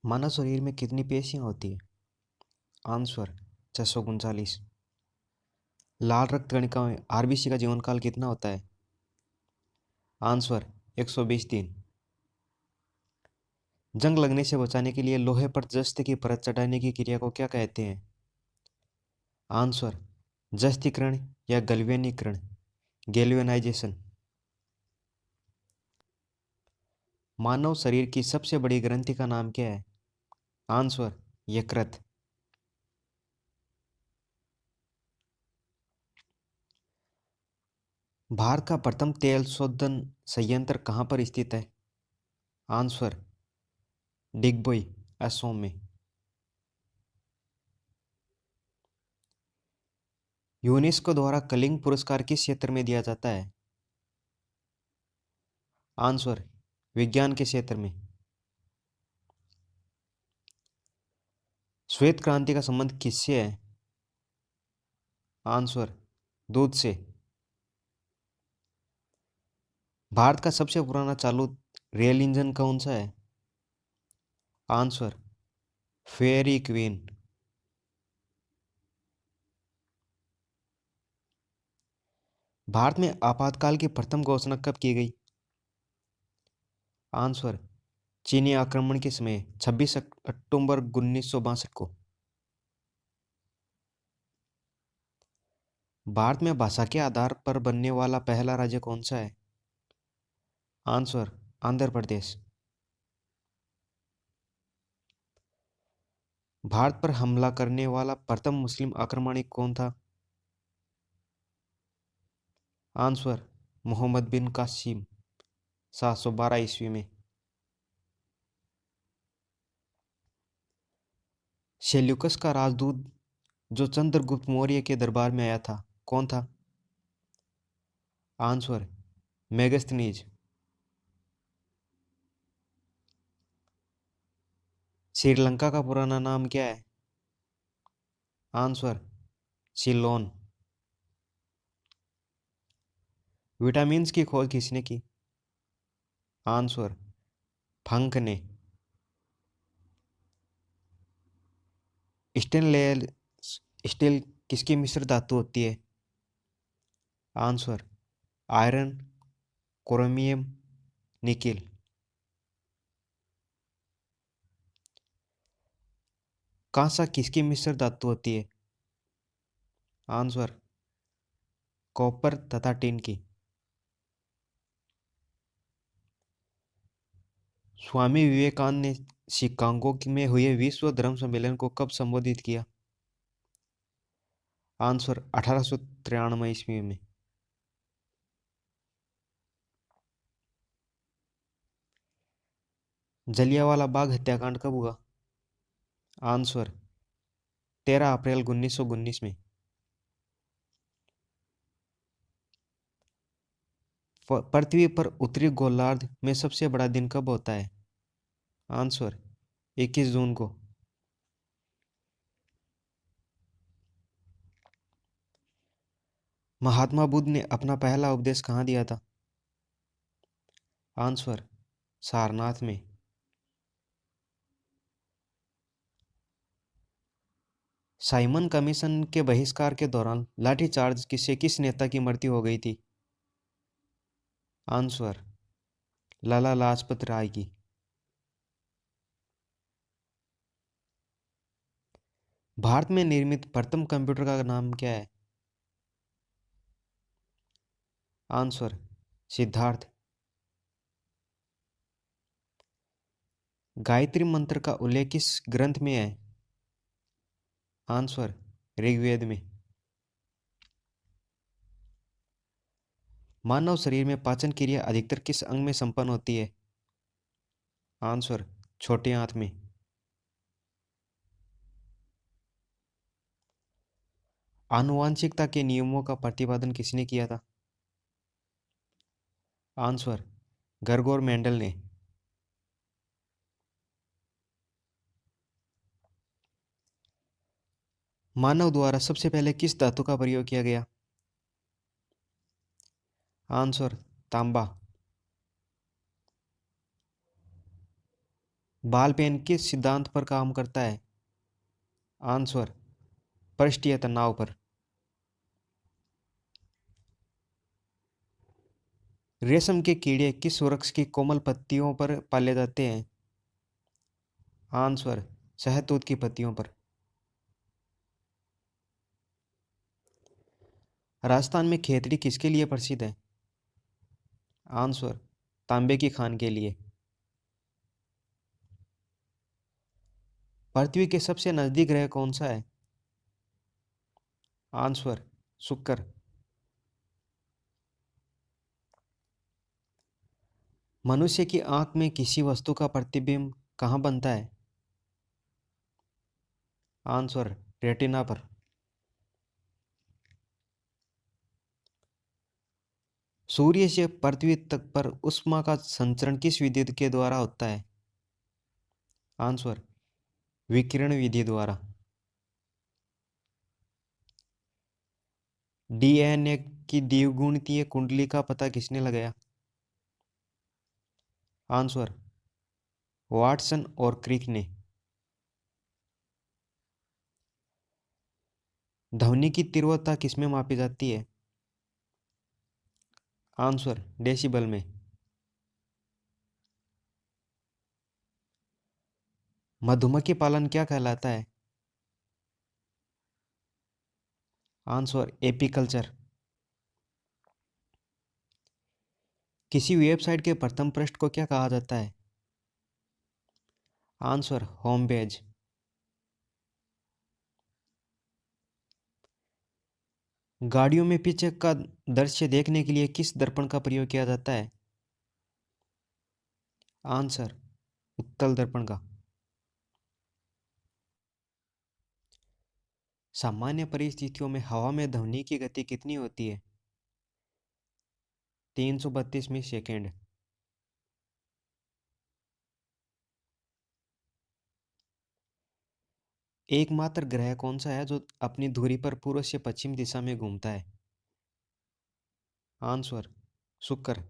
मानव शरीर में कितनी पेशियां होती है? आंसर 639। लाल रक्त कणिका में आरबीसी का जीवन काल कितना होता है? आंसर 120 दिन। जंग लगने से बचाने के लिए लोहे पर जस्ते की परत चढ़ाने की क्रिया को क्या कहते हैं? आंसर जस्तीकरण या गैल्वेनीकरण, गैल्वेनाइजेशन। मानव शरीर की सबसे बड़ी ग्रंथि का नाम क्या है? आंसर यकृत। भारत का प्रथम तेल शोधन संयंत्र कहाँ पर स्थित है? आंसर डिगबोई, असम में। यूनेस्को द्वारा कलिंग पुरस्कार किस क्षेत्र में दिया जाता है? आंसर विज्ञान के क्षेत्र में। श्वेत क्रांति का संबंध किससे है? आंसर दूध से। भारत का सबसे पुराना चालू रेल इंजन कौन सा है? Answer fairy queen. भारत में आपातकाल की प्रथम घोषणा कब की गई? आंसर चीनी आक्रमण के समय 26 अक्टूबर 1962 को। भारत में भाषा के आधार पर बनने वाला पहला राज्य कौन सा है? आंसर आंध्र प्रदेश। भारत पर हमला करने वाला प्रथम मुस्लिम आक्रमणिक कौन था? आंसर मोहम्मद बिन कासिम, 712 ईस्वी में। सेल्यूकस का राजदूत जो चंद्रगुप्त मौर्य के दरबार में आया था, कौन था? Answer Megasthenes. श्रीलंका का पुराना नाम क्या है? आंसर सिलोन। विटामिन्स की खोज किसने की? आंसर फंक ने। स्टेनलेस स्टील किसकी मिश्र धातु होती है? Answer iron, chromium, nickel. कांसा किसकी मिश्र धातु होती है? आंसर कॉपर तथा टिन की। स्वामी विवेकानंद ने शिकागो में हुए विश्व धर्म सम्मेलन को कब संबोधित किया? आंसर 1893 ईस्वी में। जलियांवाला बाग हत्याकांड कब हुआ? आंसर 13 अप्रैल 1919 में। पृथ्वी पर उत्तरी गोलार्ध में सबसे बड़ा दिन कब होता है? आंसर 21 जून को। महात्मा बुद्ध ने अपना पहला उपदेश कहाँ दिया था? आंसर सारनाथ में। साइमन कमीशन के बहिष्कार के दौरान लाठीचार्ज से किस नेता की मृत्यु हो गई थी? आंसर लाला लाजपत राय की। भारत में निर्मित प्रथम कंप्यूटर का नाम क्या है? आंसर सिद्धार्थ। गायत्री मंत्र का उल्लेख किस ग्रंथ में है? आंसर ऋग्वेद में। मानव शरीर में पाचन क्रिया अधिकतर किस अंग में संपन्न होती है? आंसर छोटे आंत में। आनुवांशिकता के नियमों का प्रतिपादन किसने किया था? आंसर गर्गोर मेंडल ने। मानव द्वारा सबसे पहले किस धातु का प्रयोग किया गया? आंसर तांबा। बॉल पेन किस सिद्धांत पर काम करता है? आंसर, पृष्ठीय तनाव पर। रेशम के कीड़े किस वृक्ष की कोमल पत्तियों पर पाले जाते हैं? आंसर, शहतूत की पत्तियों पर। राजस्थान में खेतड़ी किसके लिए प्रसिद्ध है? आंसर, तांबे की खान के लिए। पृथ्वी के सबसे नजदीक ग्रह कौन सा है? आंसर, शुक्र। मनुष्य की आंख में किसी वस्तु का प्रतिबिंब कहाँ बनता है? आंसर, रेटिना पर। सूर्य से पृथ्वी तक पर ऊष्मा का संचरण किस विधि के द्वारा होता है? आंसर, विकिरण विधि द्वारा। डीएनए की द्विगुणितीय कुंडली का पता किसने लगाया? आंसर, वाटसन और क्रिक ने। ध्वनि की तीव्रता किसमें मापी जाती है? आंसर, डेसिबल में। मधुमक्खी पालन क्या कहलाता है? Answer, apiculture. किसी वेबसाइट के प्रथम पृष्ठ को क्या कहा जाता है? Answer, home page. गाड़ियों में पीछे का दृश्य देखने के लिए किस दर्पण का प्रयोग किया जाता है? आंसर, उत्तल दर्पण का। सामान्य परिस्थितियों में हवा में ध्वनि की गति कितनी होती है? 332 सेकेंड। एकमात्र ग्रह कौन सा है जो अपनी धुरी पर पूर्व से पश्चिम दिशा में घूमता है? आंसर, शुक्र।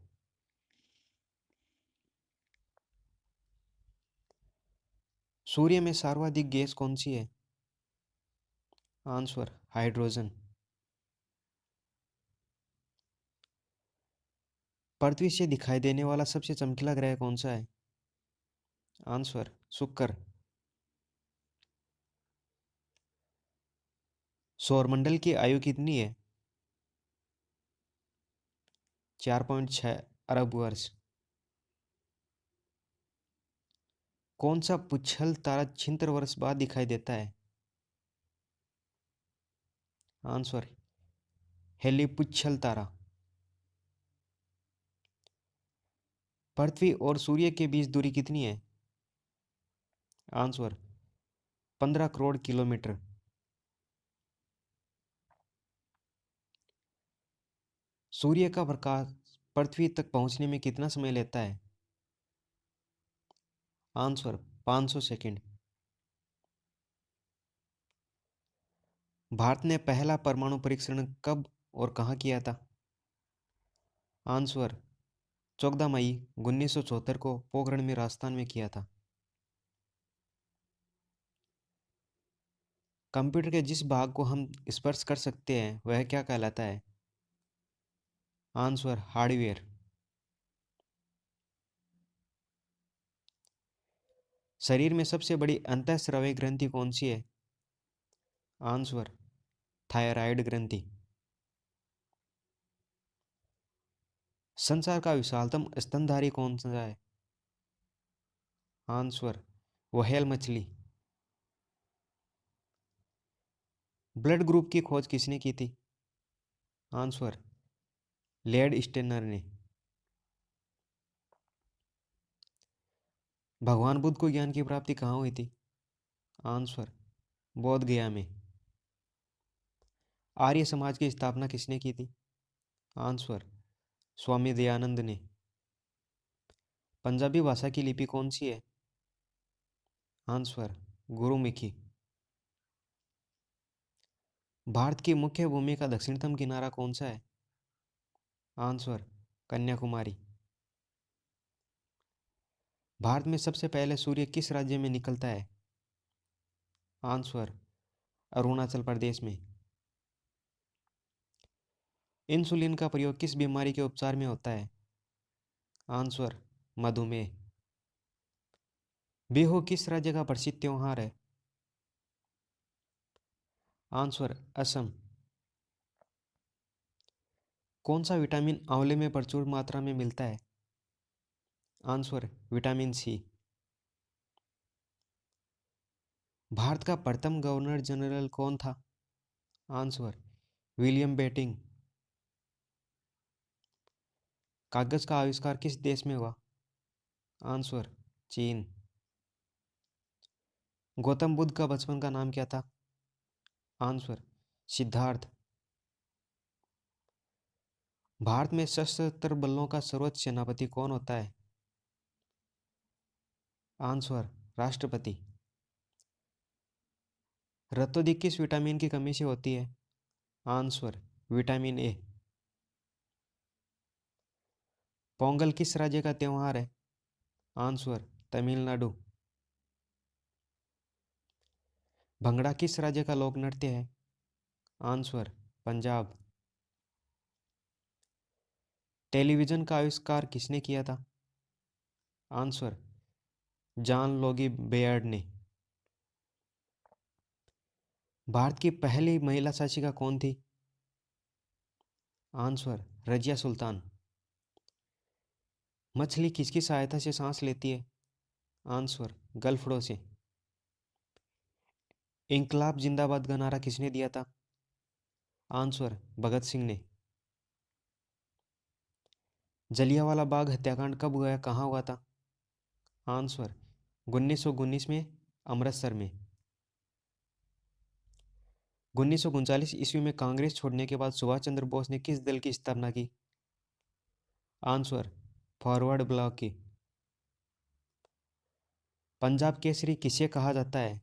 सूर्य में सर्वाधिक गैस कौन सी है? Answer, hydrogen. पृथ्वी से दिखाई देने वाला सबसे चमकीला ग्रह कौन सा है? आंसर, शुक्र। सौरमंडल की आयु कितनी है? 4.6 अरब वर्ष। कौन सा पुच्छल तारा 76 वर्ष बाद दिखाई देता है? आंसर, हेलीपुच्छल तारा। पृथ्वी और सूर्य के बीच दूरी कितनी है? Answer, 15 crore kilometre. सूर्य का प्रकाश पृथ्वी तक पहुंचने में कितना समय लेता है? Answer, 500 second. भारत ने पहला परमाणु परीक्षण कब और कहाँ किया था? आंसर, 14 मई 1974 को पोखरण में राजस्थान में किया था। कंप्यूटर के जिस भाग को हम स्पर्श कर सकते हैं वह क्या कहलाता है? Answer, hardware. शरीर में सबसे बड़ी अंतःस्रावी ग्रंथि कौन सी है? आंसर, थायराइड ग्रंथि। संसार का विशालतम स्तनधारी कौन सा है? आंसर, व्हेल मछली। ब्लड ग्रुप की खोज किसने की थी? आंसर, लेड स्टेनर ने। भगवान बुद्ध को ज्ञान की प्राप्ति कहाँ हुई थी? आंसर, बोध गया में। आर्य समाज की स्थापना किसने की थी? आंसर, स्वामी दयानंद ने। पंजाबी भाषा की लिपि कौन सी है? आंसर, गुरुमुखी। भारत की मुख्य भूमि का दक्षिणतम किनारा कौन सा है? आंसर, कन्याकुमारी। भारत में सबसे पहले सूर्य किस राज्य में निकलता है? आंसर अरुणाचल प्रदेश में। इंसुलिन का प्रयोग किस बीमारी के उपचार में होता है? आंसर मधुमेह। बिहू किस राज्य का प्रसिद्ध त्योहार है? आंसर असम। कौन सा विटामिन आंवले में प्रचुर मात्रा में मिलता है? आंसर विटामिन सी। भारत का प्रथम गवर्नर जनरल कौन था? Answer William Bentinck. कागज का आविष्कार किस देश में हुआ? आंसर चीन। गौतम बुद्ध का बचपन का नाम क्या था? आंसर सिद्धार्थ। भारत में सशस्त्र बलों का सर्वोच्च सेनापति कौन होता है? आंसर राष्ट्रपति। रक्तोदिक किस विटामिन की कमी से होती है? Answer vitamin A. पोंगल किस राज्य का त्योहार है? आंसर तमिलनाडु। भंगड़ा किस राज्य का लोक नृत्य है? आंसर पंजाब। टेलीविजन का आविष्कार किसने किया था? आंसर जॉन लोगी बेयर्ड ने। भारत की पहली महिला शासिका कौन थी? आंसर रजिया सुल्तान। मछली किसकी सहायता से सांस लेती है? आंसर गलफड़ों से। इंकलाब जिंदाबाद का नारा किसने दिया था? आंसर भगत सिंह ने। जलियांवाला बाग हत्याकांड कब हुआ, कहाँ हुआ था? आंसर 1919 में अमृतसर में। 1939 ईस्वी में कांग्रेस छोड़ने के बाद सुभाष चंद्र बोस ने किस दल की स्थापना की? आंसर फॉरवर्ड ब्लॉक की। पंजाब केसरी किसे कहा जाता है?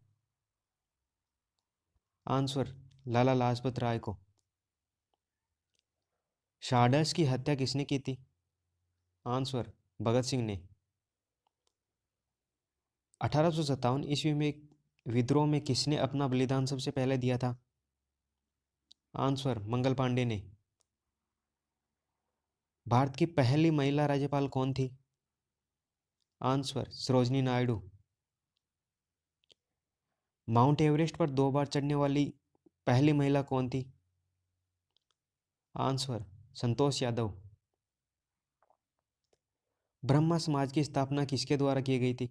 आंसर लाला लाजपत राय को। शारदास की हत्या किसने की थी? आंसर भगत सिंह ने। 1857 ईस्वी में विद्रोह में किसने अपना बलिदान सबसे पहले दिया था? आंसर मंगल पांडे ने। भारत की पहली महिला राज्यपाल कौन थी? Answer Sarojini Naidu. Mount Everest पर 2 बार चढ़ने वाली पहली महिला कौन थी? आंसर संतोष यादव। ब्रह्मा समाज की स्थापना किसके द्वारा की गई थी?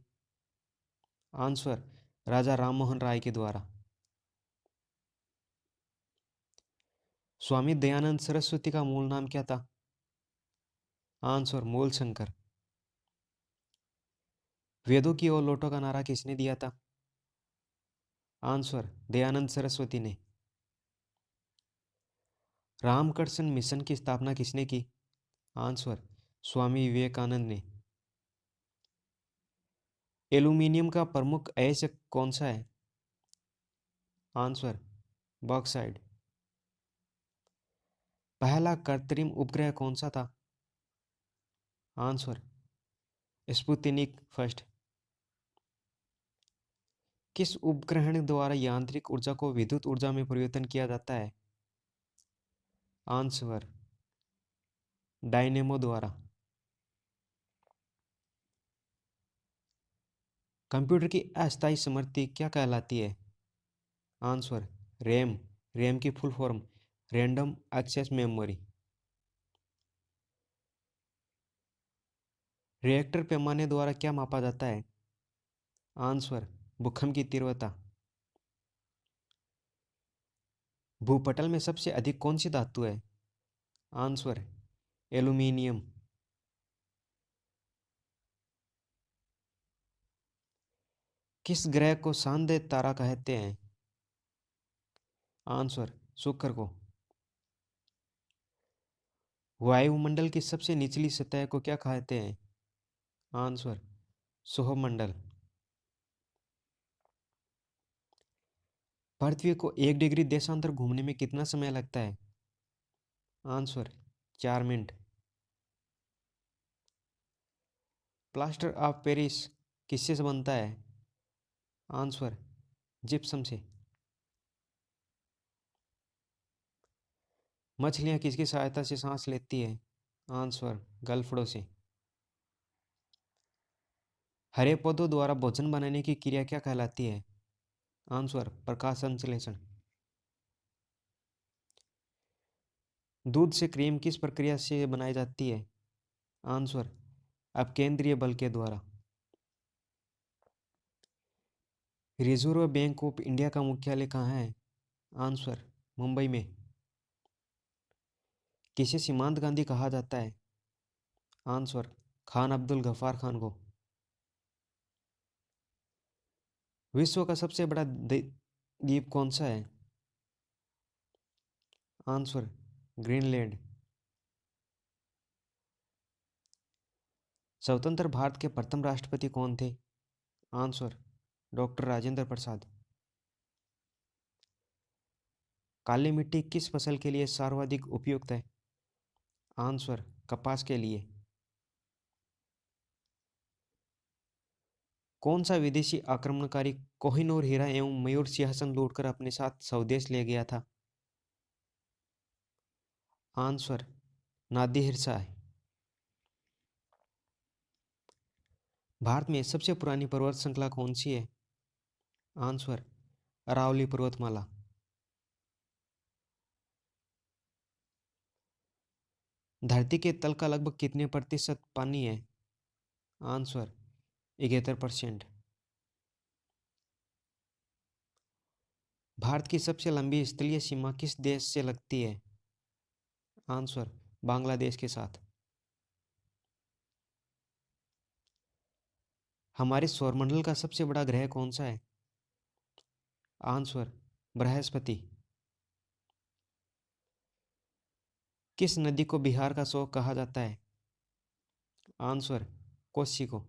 आंसर राजा राममोहन राय के द्वारा। स्वामी दयानंद सरस्वती का मूल नाम क्या था? आंसर मूल शंकर। वेदों की ओर लौटो का नारा किसने दिया था? आंसर दयानंद सरस्वती ने। रामकृष्ण मिशन की स्थापना किसने की? आंसर स्वामी विवेकानंद ने। एल्यूमिनियम का प्रमुख अयस्क कौन सा है? Answer bauxite. पहला कृत्रिम उपग्रह कौन सा था? Answer Sputnik first. किस उपग्रहण द्वारा यांत्रिक ऊर्जा को विद्युत ऊर्जा में परिवर्तन किया जाता है? आंसर डायनेमो द्वारा। कंप्यूटर की अस्थायी स्मृति क्या कहलाती है? Answer RAM. रैम की full form random access memory. Reactor पैमाने द्वारा क्या मापा जाता है? आंसर भूकंप की तीव्रता। भूपटल में सबसे अधिक कौन सी धातु है? Answer aluminium. किस ग्रह को शानदार तारा कहते हैं? आंसर शुक्र को। वायुमंडल की सबसे निचली सतह को क्या कहते हैं? आंसर सौरमंडल। पृथ्वी को 1 डिग्री देशांतर घूमने में कितना समय लगता है? Answer 4 minute. Plaster of Paris किससे से बनता है? आंसर, जिप्सम से। मछलियाँ किसकी सहायता से सांस लेती है? आंसर, गलफड़ों से। हरे पौधों द्वारा भोजन बनाने की क्रिया क्या कहलाती है? आंसर, प्रकाश संश्लेषण। दूध से क्रीम किस प्रक्रिया से बनाई जाती है? आंसर, अपकेंद्रीय बल के द्वारा। रिजर्व बैंक ऑफ इंडिया का मुख्यालय कहाँ है? आंसर, मुंबई में। किसे सीमांत गांधी कहा जाता है? आंसर, खान अब्दुल गफ्फार खान को। विश्व का सबसे बड़ा द्वीप कौन सा है? Answer, Greenland. स्वतंत्र भारत के प्रथम राष्ट्रपति कौन थे? Answer, doctor Rajendra Prasad. काली मिट्टी किस फसल के लिए सर्वाधिक उपयुक्त है? आंसर, कपास के लिए। कौन सा विदेशी आक्रमणकारी कोहिनूर हीरा एवं मयूर सिंहासन लूटकर अपने साथ स्वदेश ले गया था? आंसर, नादिर शाह। भारत में सबसे पुरानी पर्वत श्रृंखला कौन सी है? आंसर, अरावली पर्वतमाला। धरती के तल का लगभग कितने प्रतिशत पानी है? आंसर, 71%। भारत की सबसे लंबी स्थलीय सीमा किस देश से लगती है? आंसर, बांग्लादेश के साथ। हमारे सौरमंडल का सबसे बड़ा ग्रह कौन सा है? आंसर, बृहस्पति। किस नदी को बिहार का शोक कहा जाता है? आंसर, कोसी को।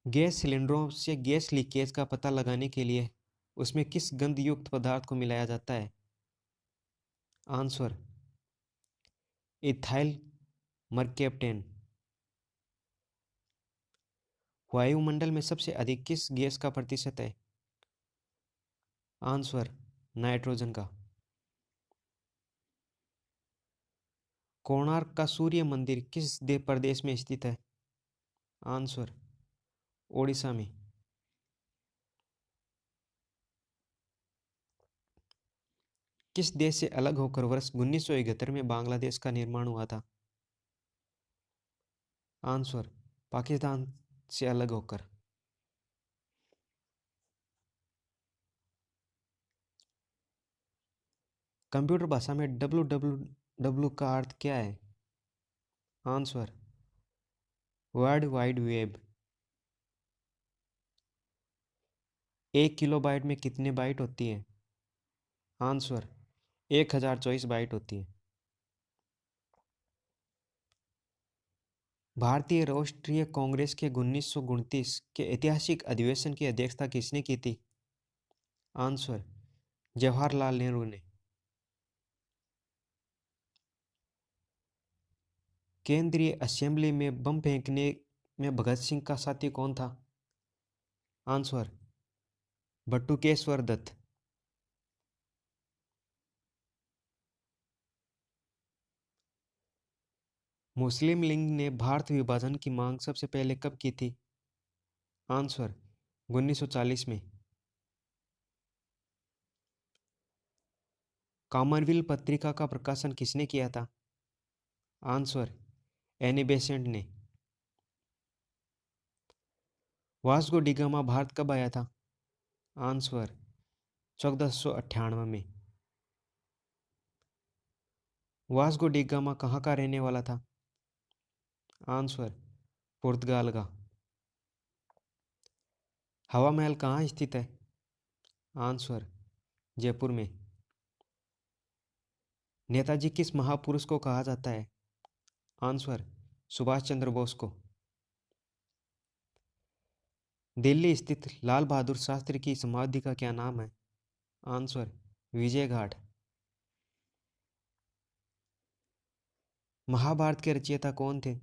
गैस सिलेंडरों से गैस लीकेज का पता लगाने के लिए उसमें किस गंध युक्त पदार्थ को मिलाया जाता है? Answer, ethyl mercaptan. वायुमंडल में सबसे अधिक किस गैस का प्रतिशत है? आंसर, नाइट्रोजन का। कोणार्क का सूर्य मंदिर किस प्रदेश में स्थित है? आंसर, ओडिशा में। किस देश से अलग होकर वर्ष 1971 में बांग्लादेश का निर्माण हुआ था? आंसर, पाकिस्तान से अलग होकर। कंप्यूटर भाषा में www का अर्थ क्या है? Answer, world wide web. 1 kilobyte में कितने बाइट होती है? आंसर, 1024 बाइट होती है। भारतीय राष्ट्रीय कांग्रेस के 1929 के ऐतिहासिक अधिवेशन की अध्यक्षता किसने की थी? आंसर, जवाहरलाल नेहरू ने। केंद्रीय असेंबली में बम फेंकने में भगत सिंह का साथी कौन था? आंसर, बटुकेश्वर दत्त। मुस्लिम लीग ने भारत विभाजन की मांग सबसे पहले कब की थी? आंसर, 1940 में। कॉमनवेल्थ पत्रिका का प्रकाशन किसने किया था? आंसर, एनी बेसेंट ने। वास्को डी गामा भारत कब आया था? आंसर, 1498 में। वास्को डी गामा कहाँ का रहने वाला था? आंसर, पुर्तगाल का। हवा महल कहाँ स्थित है? आंसर, जयपुर में। नेताजी किस महापुरुष को कहा जाता है? आंसर, सुभाष चंद्र बोस को। दिल्ली स्थित लाल बहादुर शास्त्री की समाधि का क्या नाम है? आंसर, विजय घाट। महाभारत के रचयिता कौन थे?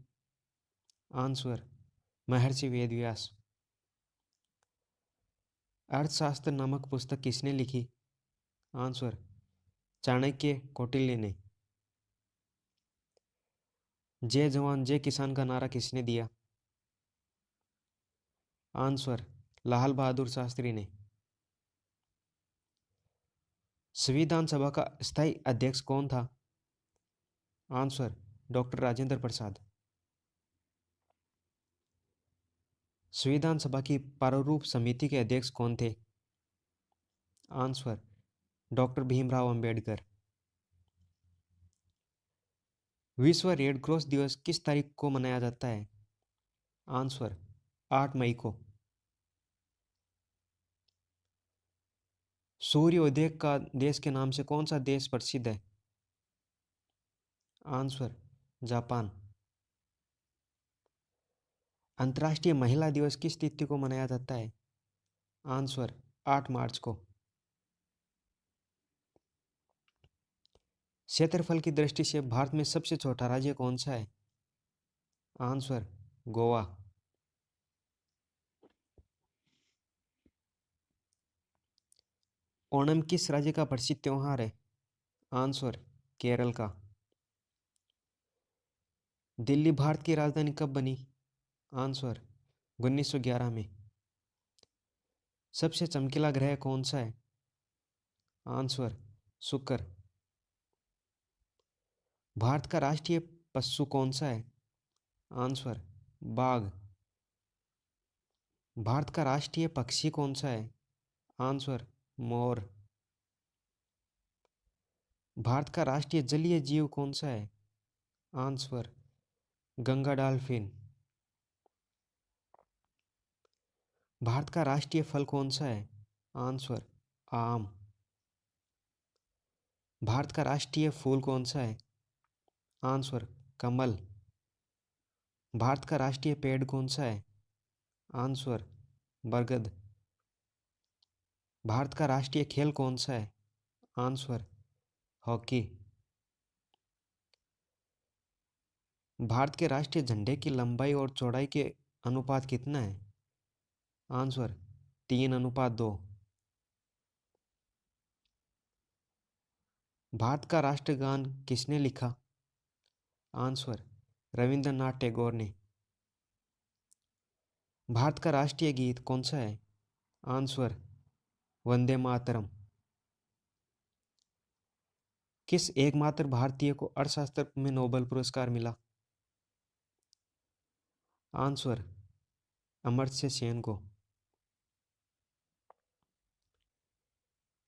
आंसर महर्षि वेदव्यास। अर्थशास्त्र नामक पुस्तक किसने लिखी? आंसर चाणक्य कौटिल्य ने। जय जवान जय किसान का नारा किसने दिया? आंसर लाल बहादुर शास्त्री ने। संविधान सभा का स्थायी अध्यक्ष कौन था? Answer doctor Rajendra Prasad. संविधान सभा की प्रारूप समिति के अध्यक्ष कौन थे? Answer doctor Bhimrao Ambedkar. विश्व रेड क्रॉस दिवस किस तारीख को मनाया जाता है? आंसर 8 मई को। सूर्योदय का देश के नाम से कौन सा देश प्रसिद्ध है? Answer Japan. अंतर्राष्ट्रीय महिला दिवस किस तिथि को मनाया जाता है? आंसर 8 मार्च को। क्षेत्रफल की दृष्टि से भारत में सबसे छोटा राज्य कौन सा है? आंसर गोवा। ओणम किस राज्य का प्रसिद्ध त्योहार है? आंसर केरल का। दिल्ली भारत की राजधानी कब बनी? आंसर 1911 में। सबसे चमकीला ग्रह कौन सा है? आंसर शुक्र। भारत का राष्ट्रीय पशु कौन सा है? आंसर बाघ। भारत का राष्ट्रीय पक्षी कौन सा है? Answer more. भारत का राष्ट्रीय जलीय जीव कौन सा है? Answer Ganga dolphin. भारत का राष्ट्रीय फल कौन सा है? आंसर आम। भारत का राष्ट्रीय फूल कौन सा है? आंसर कमल। भारत का राष्ट्रीय पेड़ कौन सा है? आंसर बरगद। भारत का राष्ट्रीय खेल कौन सा है? Answer hockey. भारत के राष्ट्रीय झंडे की लंबाई और चौड़ाई के अनुपात कितना है? आंसर 3:2। भारत का राष्ट्रगान किसने लिखा? आंसर रविंद्रनाथ टैगोर ने। भारत का राष्ट्रीय गीत कौन सा है? आंसर वंदे मातरम। किस एकमात्र भारतीय को अर्थशास्त्र में नोबेल पुरस्कार मिला? आंसर अमर्त्य सेन को।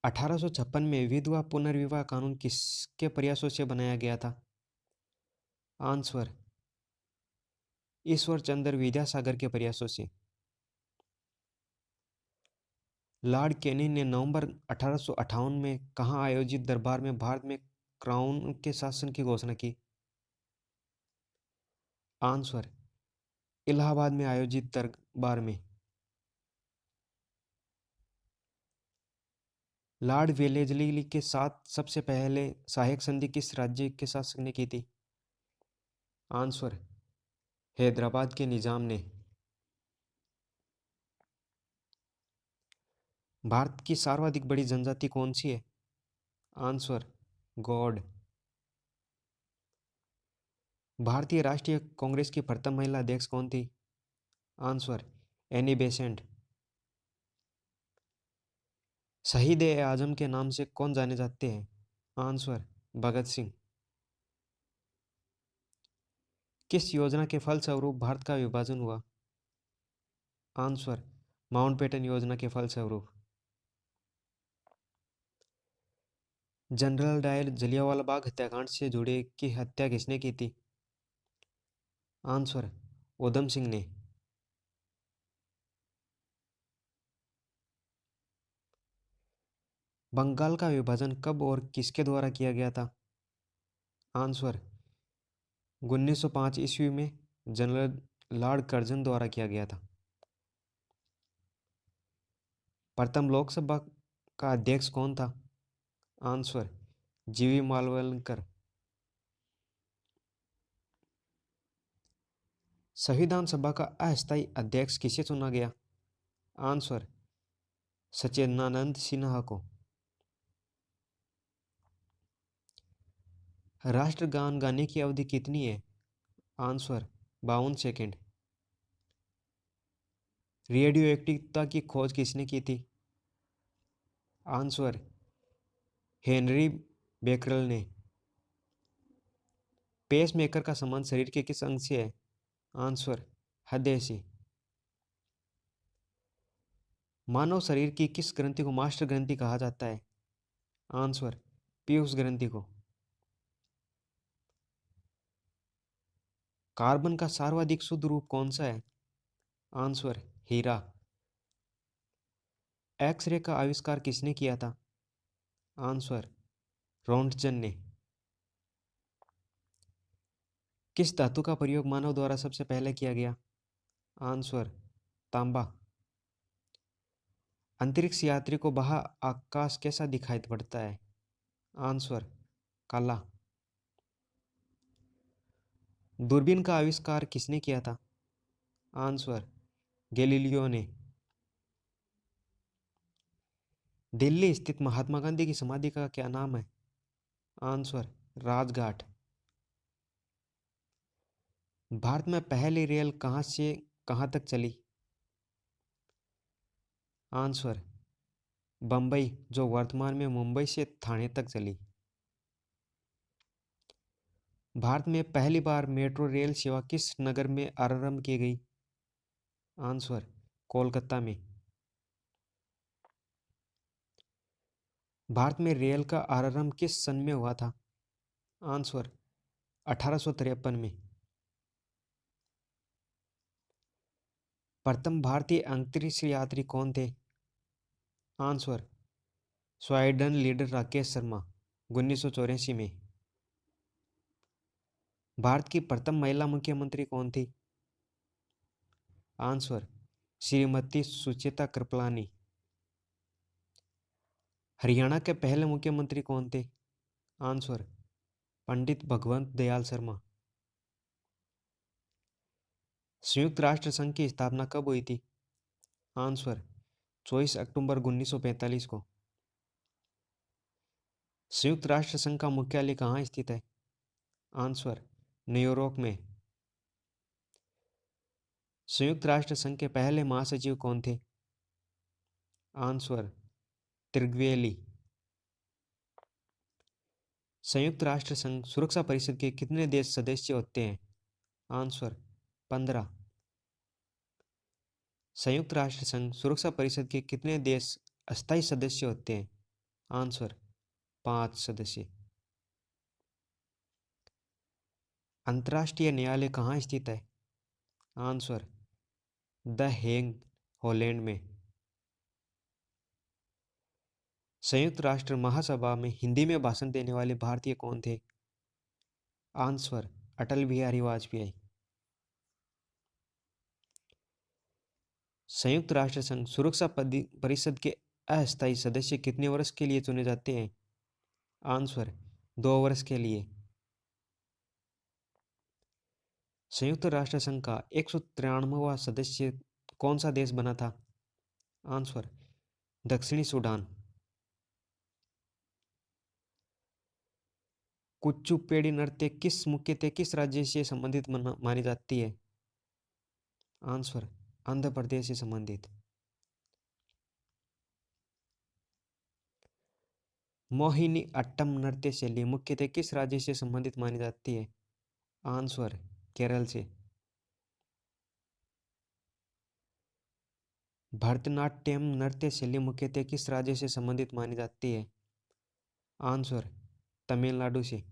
1856 में विधवा पुनर्विवाह कानून किसके प्रयासों से बनाया गया था? आंसर ईश्वर चंद्र विद्यासागर के प्रयासों से। लॉर्ड कैनिंग ने नवंबर 1858 में कहाँ आयोजित दरबार में भारत में क्राउन के शासन की घोषणा की? आंसर इलाहाबाद में आयोजित दरबार में। लॉर्ड वेलेस्ली के साथ सबसे पहले सहायक संधि किस राज्य के शासक ने की थी? आंसर हैदराबाद के निजाम ने। भारत की सर्वाधिक बड़ी जनजाति कौन सी है? आंसर गौड़। भारतीय राष्ट्रीय कांग्रेस की प्रथम महिला अध्यक्ष कौन थी? Answer Annie Besant. शहीद ए आजम के नाम से कौन जाने जाते हैं? आंसर भगत सिंह। किस योजना के फलस्वरूप भारत का विभाजन हुआ? आंसर माउंटबेटन योजना के फलस्वरूप। जनरल डायर जलियांवाला बाग हत्याकांड से जुड़े की हत्या किसने की थी? आंसर उधम सिंह ने। बंगाल का विभाजन कब और किसके द्वारा किया गया था? आंसर 1905 ईस्वी में जनरल लॉर्ड कर्जन द्वारा किया गया था। प्रथम लोकसभा का अध्यक्ष कौन था? आंसर जीवी मालवलकर। संविधान सभा का अस्थायी अध्यक्ष किसे चुना गया? आंसर, सच्चिदानंद सिन्हा को। राष्ट्रगान गाने की अवधि कितनी है? Answer, 52 second. रेडियो एक्टिवता की खोज किसने की थी? आंसर, हेनरी बेकरल ने। पेसमेकर का संबंध शरीर के किस अंग से है? आंसर, हृदय से। मानव शरीर की किस ग्रंथि को मास्टर ग्रंथि कहा जाता है? आंसर, पीयूष ग्रंथि को। कार्बन का सर्वाधिक शुद्ध रूप कौन सा है? आंसर, हीरा। एक्सरे का आविष्कार किसने किया था? आंसर, रोंटगन ने। किस धातु का प्रयोग मानव द्वारा सबसे पहले किया गया? आंसर, तांबा। अंतरिक्ष यात्री को बाह्य आकाश कैसा दिखाई पड़ता है? आंसर, काला। दूरबीन का आविष्कार किसने किया था? आंसर, गैलीलियो ने। दिल्ली स्थित महात्मा गांधी की समाधि का क्या नाम है? आंसर, राजघाट। भारत में पहली रेल कहाँ से कहाँ तक चली? आंसर, बम्बई, जो वर्तमान में मुंबई से ठाणे तक चली। भारत में पहली बार मेट्रो रेल सेवा किस नगर में आरंभ की गई? आंसर, कोलकाता में। भारत में रेल का आरंभ किस सन में हुआ था? आंसर, 1853 में। प्रथम भारतीय अंतरिक्ष यात्री कौन थे? Answer, Sweden leader Rakesh Sharma, 1984 में। भारत की प्रथम महिला मुख्यमंत्री कौन थी? आंसर, श्रीमती सुचेता कृपलानी। हरियाणा के पहले मुख्यमंत्री कौन थे? आंसर, पंडित भगवंत दयाल शर्मा। संयुक्त राष्ट्र संघ की स्थापना कब हुई थी? आंसर, 24 अक्टूबर 1945 को। संयुक्त राष्ट्र संघ का मुख्यालय कहाँ स्थित है? आंसर, न्यूयॉर्क में। संयुक्त राष्ट्र संघ के पहले महासचिव कौन थे? आंसर, त्रिग्वेली। संयुक्त राष्ट्र संघ सुरक्षा परिषद के कितने देश सदस्य होते हैं? आंसर, 15। संयुक्त राष्ट्र संघ सुरक्षा परिषद के कितने देश अस्थायी सदस्य होते हैं? आंसर, 5 सदस्य। अंतर्राष्ट्रीय न्यायालय कहाँ स्थित है? आंसर, द हेग, हॉलैंड में। संयुक्त राष्ट्र महासभा में हिंदी में भाषण देने वाले भारतीय कौन थे? आंसर, अटल बिहारी वाजपेयी। संयुक्त राष्ट्र संघ सुरक्षा परिषद के अस्थायी सदस्य कितने वर्ष के लिए चुने जाते हैं? आंसर, 2 वर्ष के लिए। संयुक्त राष्ट्र संघ का 193वां सदस्य कौन सा देश बना था? आंसर, दक्षिणी सूडान। कुचिपुड़ी नृत्य मुख्यतः किस राज्य से संबंधित मानी जाती है? आंसर, आंध्र प्रदेश से संबंधित। मोहिनी अट्टम नृत्य शैली मुख्यतः किस राज्य से संबंधित मानी जाती है? आंसर, केरल से। भरतनाट्यम नृत्य शैली मुख्यतः किस राज्य से संबंधित मानी जाती है? आंसर, तमिलनाडु से।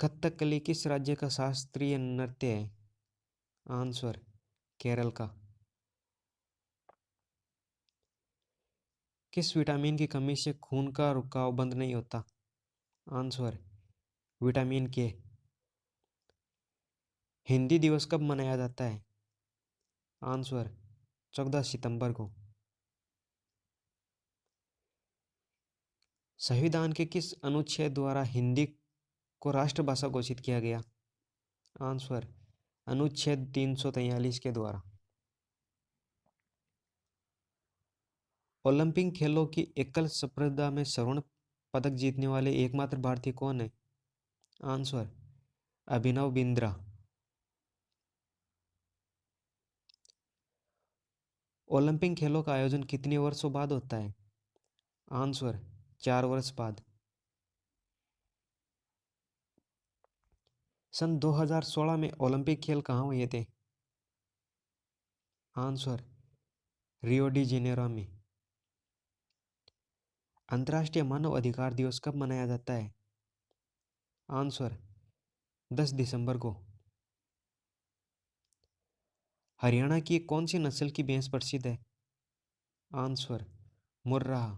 कथकली किस राज्य का शास्त्रीय नृत्य है? आंसर, केरल का। किस विटामिन की कमी से खून का रुकाव बंद नहीं होता? आंसर, विटामिन के। हिंदी दिवस कब मनाया जाता है? आंसर, 14 सितंबर को। संविधान के किस अनुच्छेद द्वारा हिंदी को राष्ट्रभाषा घोषित किया गया? आंसर अनुच्छेद 343 के द्वारा। ओलंपिक खेलों की एकल स्पर्धा में स्वर्ण पदक जीतने वाले एकमात्र भारतीय कौन है? आंसर अभिनव बिंद्रा। ओलंपिक खेलों का आयोजन कितने वर्षों बाद होता है? आंसर 4 वर्ष बाद। सन 2016 में ओलंपिक खेल कहाँ हुए थे? आंसर रियो डी जेनेरो में। अंतर्राष्ट्रीय मानव अधिकार दिवस कब मनाया जाता है? आंसर 10 दिसंबर को। हरियाणा की कौन सी नस्ल की भैंस प्रसिद्ध है? आंसर मुर्राह।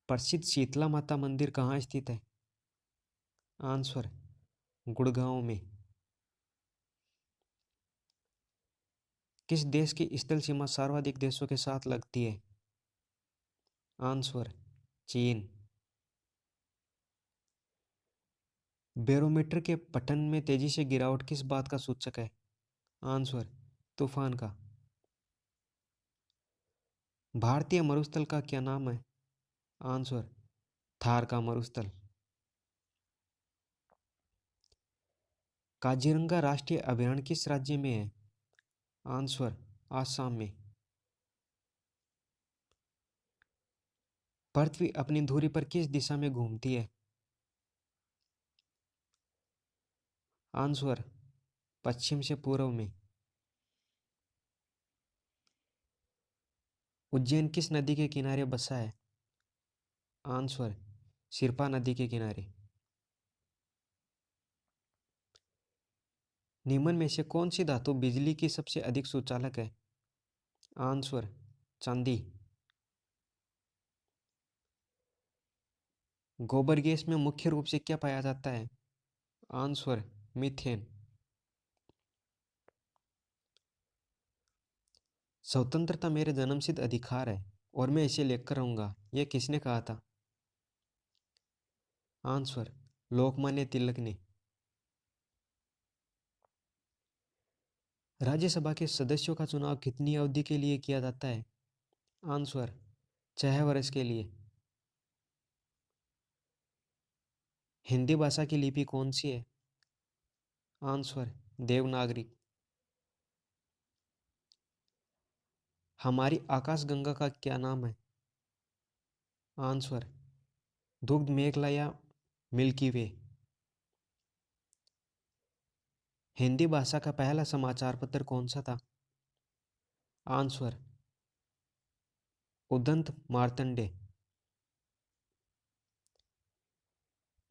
प्रसिद्ध शीतला माता मंदिर कहाँ स्थित है? आंसर गुड़गांव में। किस देश की स्थल सीमा सर्वाधिक देशों के साथ लगती है? आंसर चीन। बैरोमीटर के पठन में तेजी से गिरावट किस बात का सूचक है? आंसर तूफान का। भारतीय मरुस्थल का क्या नाम है? आंसर थार का मरुस्थल। काजीरंगा राष्ट्रीय अभयारण्य किस राज्य में है? आंसर आसाम में। पृथ्वी अपनी धुरी पर किस दिशा में घूमती है? आंसर पश्चिम से पूर्व में। उज्जैन किस नदी के किनारे बसा है? आंसर सिरपा नदी के किनारे। निम्न में से कौन सी धातु बिजली की सबसे अधिक सुचालक है? आंसर चांदी। गोबर गैस में मुख्य रूप से क्या पाया जाता है? Answer methane. स्वतंत्रता मेरे जन्मसिद्ध अधिकार है और मैं इसे लेकर रहूंगा, यह किसने कहा था? आंसर लोकमान्य तिलक ने। राज्यसभा के सदस्यों का चुनाव कितनी अवधि के लिए किया जाता है? आंसर 6 वर्ष के लिए। हिंदी भाषा की लिपि कौन सी है? आंसर देवनागरी। हमारी आकाशगंगा का क्या नाम है? आंसर दुग्ध मेखला या मिल्की वे। हिंदी भाषा का पहला समाचार पत्र कौन सा था? आंसर उदंत मार्तंडे।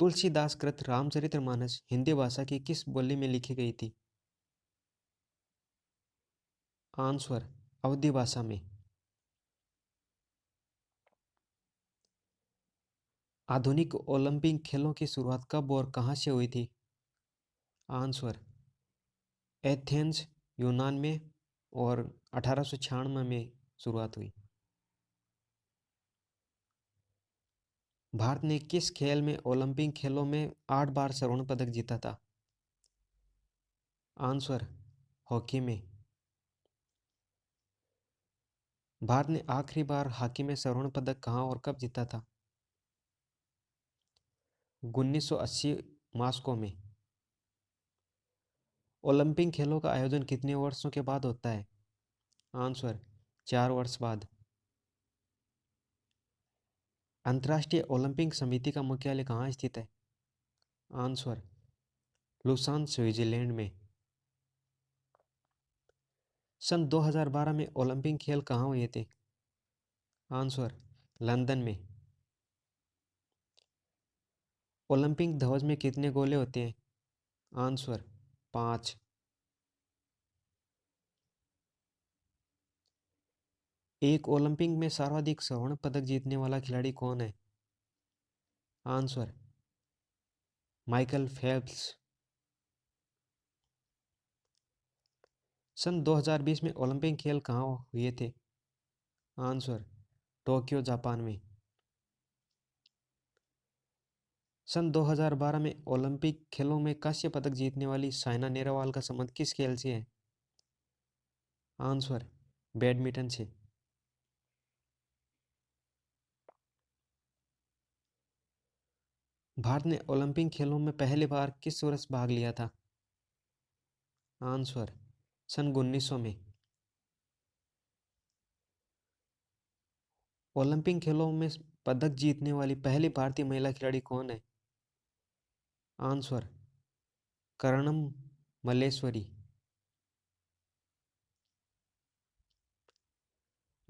तुलसीदास कृत रामचरितमानस हिंदी भाषा की किस बोली में लिखी गई थी? आंसर अवधी भाषा में। आधुनिक ओलंपिक खेलों की शुरुआत कब और कहां से हुई थी? आंसर एथेंस यूनान में और 1896 में शुरुआत हुई। भारत ने किस खेल में ओलंपिक खेलों में 8 बार स्वर्ण पदक जीता था? आंसर हॉकी में। भारत ने आखिरी बार हॉकी में स्वर्ण पदक कहां और कब जीता था? 1980 मॉस्को में। ओलंपिक खेलों का आयोजन कितने वर्षों के बाद होता है? आंसर 4 वर्ष बाद। अंतर्राष्ट्रीय ओलंपिक समिति का मुख्यालय कहाँ स्थित है? आंसर लुसान स्विट्जरलैंड में। सन 2012 में ओलंपिक खेल कहाँ हुए थे? आंसर लंदन में। ओलंपिक ध्वज में कितने गोले होते हैं? आंसर 5। एक ओलंपिक में सर्वाधिक स्वर्ण पदक जीतने वाला खिलाड़ी कौन है? Answer Michael Phelps. सन 2020 में ओलंपिक खेल कहाँ हुए थे? आंसर टोक्यो जापान में। सन 2012 में ओलंपिक खेलों में कांस्य पदक जीतने वाली साइना नेहवाल का संबंध किस खेल से है? आंसर, बैडमिंटन से। भारत ने ओलंपिक खेलों में पहली बार किस वर्ष भाग लिया था? आंसर, सन 1900 में। ओलंपिक खेलों में पदक जीतने वाली पहली भारतीय महिला खिलाड़ी कौन है? Answer, Karnam Malleswari.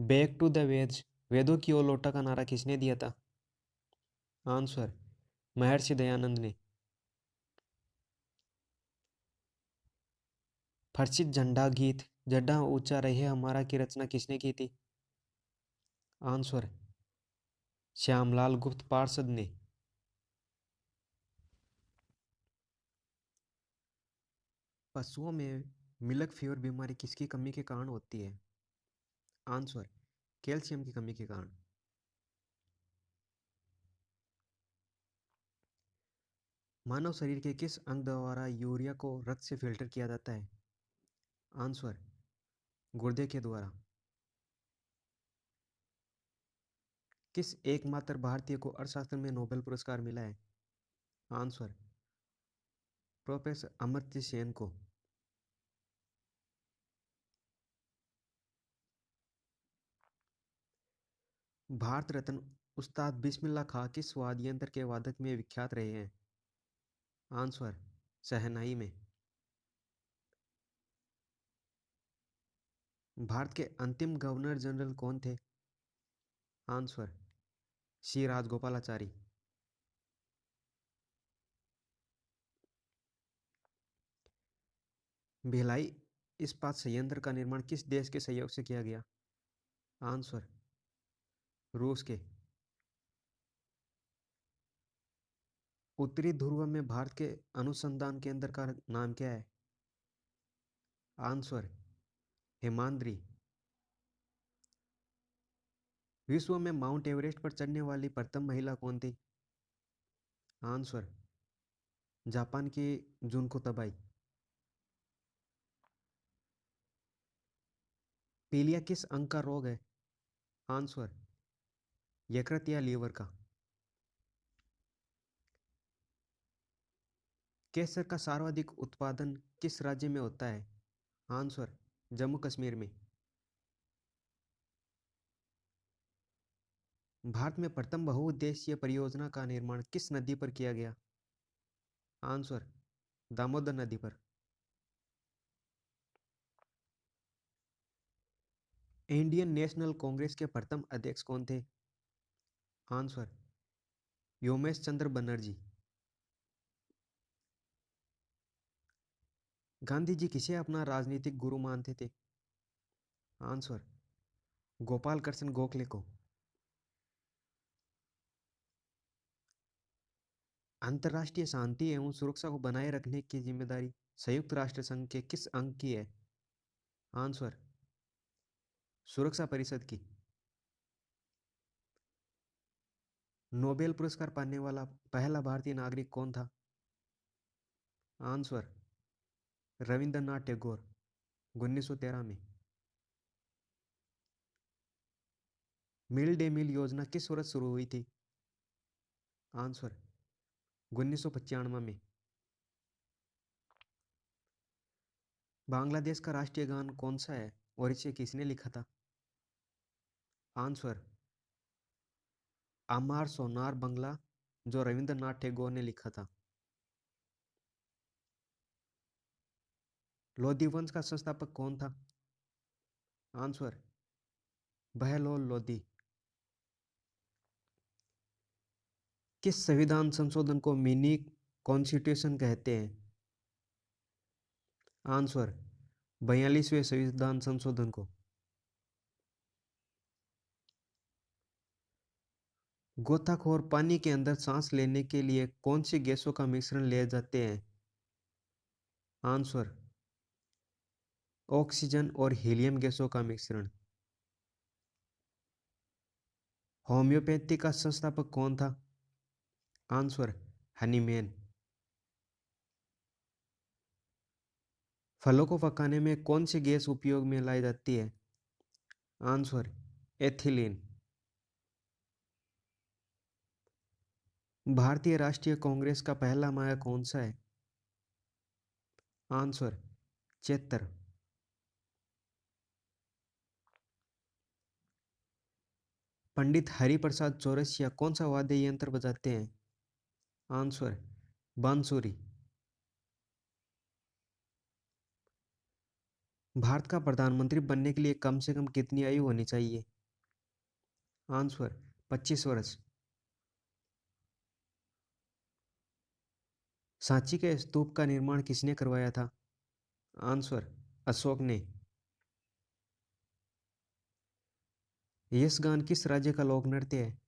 Back to the Vedas, वेदों की ओर लौटा का नारा किसने दिया था? आंसर, महर्षि दयानंद ने। प्रसिद्ध झंडा गीत झंडा ऊंचा रहे हमारा की रचना किसने की थी? आंसर, श्यामलाल गुप्त पार्षद ने। पशुओं में मिल्क फीवर बीमारी किसकी कमी के कारण होती है? आंसर, कैल्शियम की कमी के कारण। मानव शरीर के किस अंग द्वारा यूरिया को रक्त से फिल्टर किया जाता है? आंसर, गुर्दे के द्वारा। किस एकमात्र भारतीय को अर्थशास्त्र में नोबेल पुरस्कार मिला है? आंसर, प्रोफेसर अमर्त्य सेन को। भारत रत्न उस्ताद बिस्मिल्लाह खां किस वाद्य यंत्र के वादक में विख्यात रहे हैं? आंसर, शहनाई में। भारत के अंतिम गवर्नर जनरल कौन थे? आंसर, सी राजगोपालाचारी। भिलाई इस्पात संयंत्र का निर्माण किस देश के सहयोग से किया गया? आंसर, रूस के। उत्तरी ध्रुव में भारत के अनुसंधान केंद्र का नाम क्या है? आंसर, हिमाद्री। विश्व में माउंट एवरेस्ट पर चढ़ने वाली प्रथम महिला कौन थी? आंसर, जापान की जुनको तबाई। पीलिया किस अंग का रोग है? आंसर, यकृत या लीवर का। केसर का सर्वाधिक उत्पादन किस राज्य में होता है? आंसर, जम्मू कश्मीर में। भारत में प्रथम बहुउद्देशीय परियोजना का निर्माण किस नदी पर किया गया? आंसर, दामोदर नदी पर। इंडियन नेशनल कांग्रेस के प्रथम अध्यक्ष कौन थे? आंसर, योमेश चंद्र बनर्जी। गांधी जी किसे अपना राजनीतिक गुरु मानते थे? आंसर, गोपाल कृष्ण गोखले को। अंतर्राष्ट्रीय शांति एवं सुरक्षा को बनाए रखने की जिम्मेदारी संयुक्त राष्ट्र संघ के किस अंग की है? आंसर, सुरक्षा परिषद की। नोबेल पुरस्कार पाने वाला पहला भारतीय नागरिक कौन था? आंसर, रविंद्रनाथ टैगोर, 1913 में। मिड डे मील योजना किस वर्ष शुरू हुई थी? आंसर, 1995 में। बांग्लादेश का राष्ट्रीय गान कौन सा है और इसे किसने लिखा था? आंसर, अमार सोनार बंगला, जो रविंद्रनाथ टैगोर ने लिखा था। लोधी वंश का संस्थापक कौन था? आंसर, बहलोल लोधी। किस संविधान संशोधन को मिनी कॉन्स्टिट्यूशन कहते हैं? आंसर, 42वें संविधान संशोधन को। गोताखोर पानी के अंदर सांस लेने के लिए कौन सी गैसों का मिश्रण ले जाते हैं? आंसर, ऑक्सीजन और हीलियम गैसों का मिश्रण। होम्योपैथी का संस्थापक कौन था? Answer, Hahnemann. फलों को पकाने में कौन सी गैस उपयोग में लाई जाती है? Answer, ethylene. भारतीय राष्ट्रीय कांग्रेस का पहला महासचिव कौन सा है? आंसर, चेत्तर। पंडित हरिप्रसाद चौरसिया कौन सा वाद्य यंत्र बजाते हैं? आंसर, बांसुरी। भारत का प्रधानमंत्री बनने के लिए कम से कम कितनी आयु होनी चाहिए? आंसर, 25 वर्ष। सांची के स्तूप का निर्माण किसने करवाया था? आंसर, अशोक ने। यक्षगान किस राज्य का लोक नृत्य है?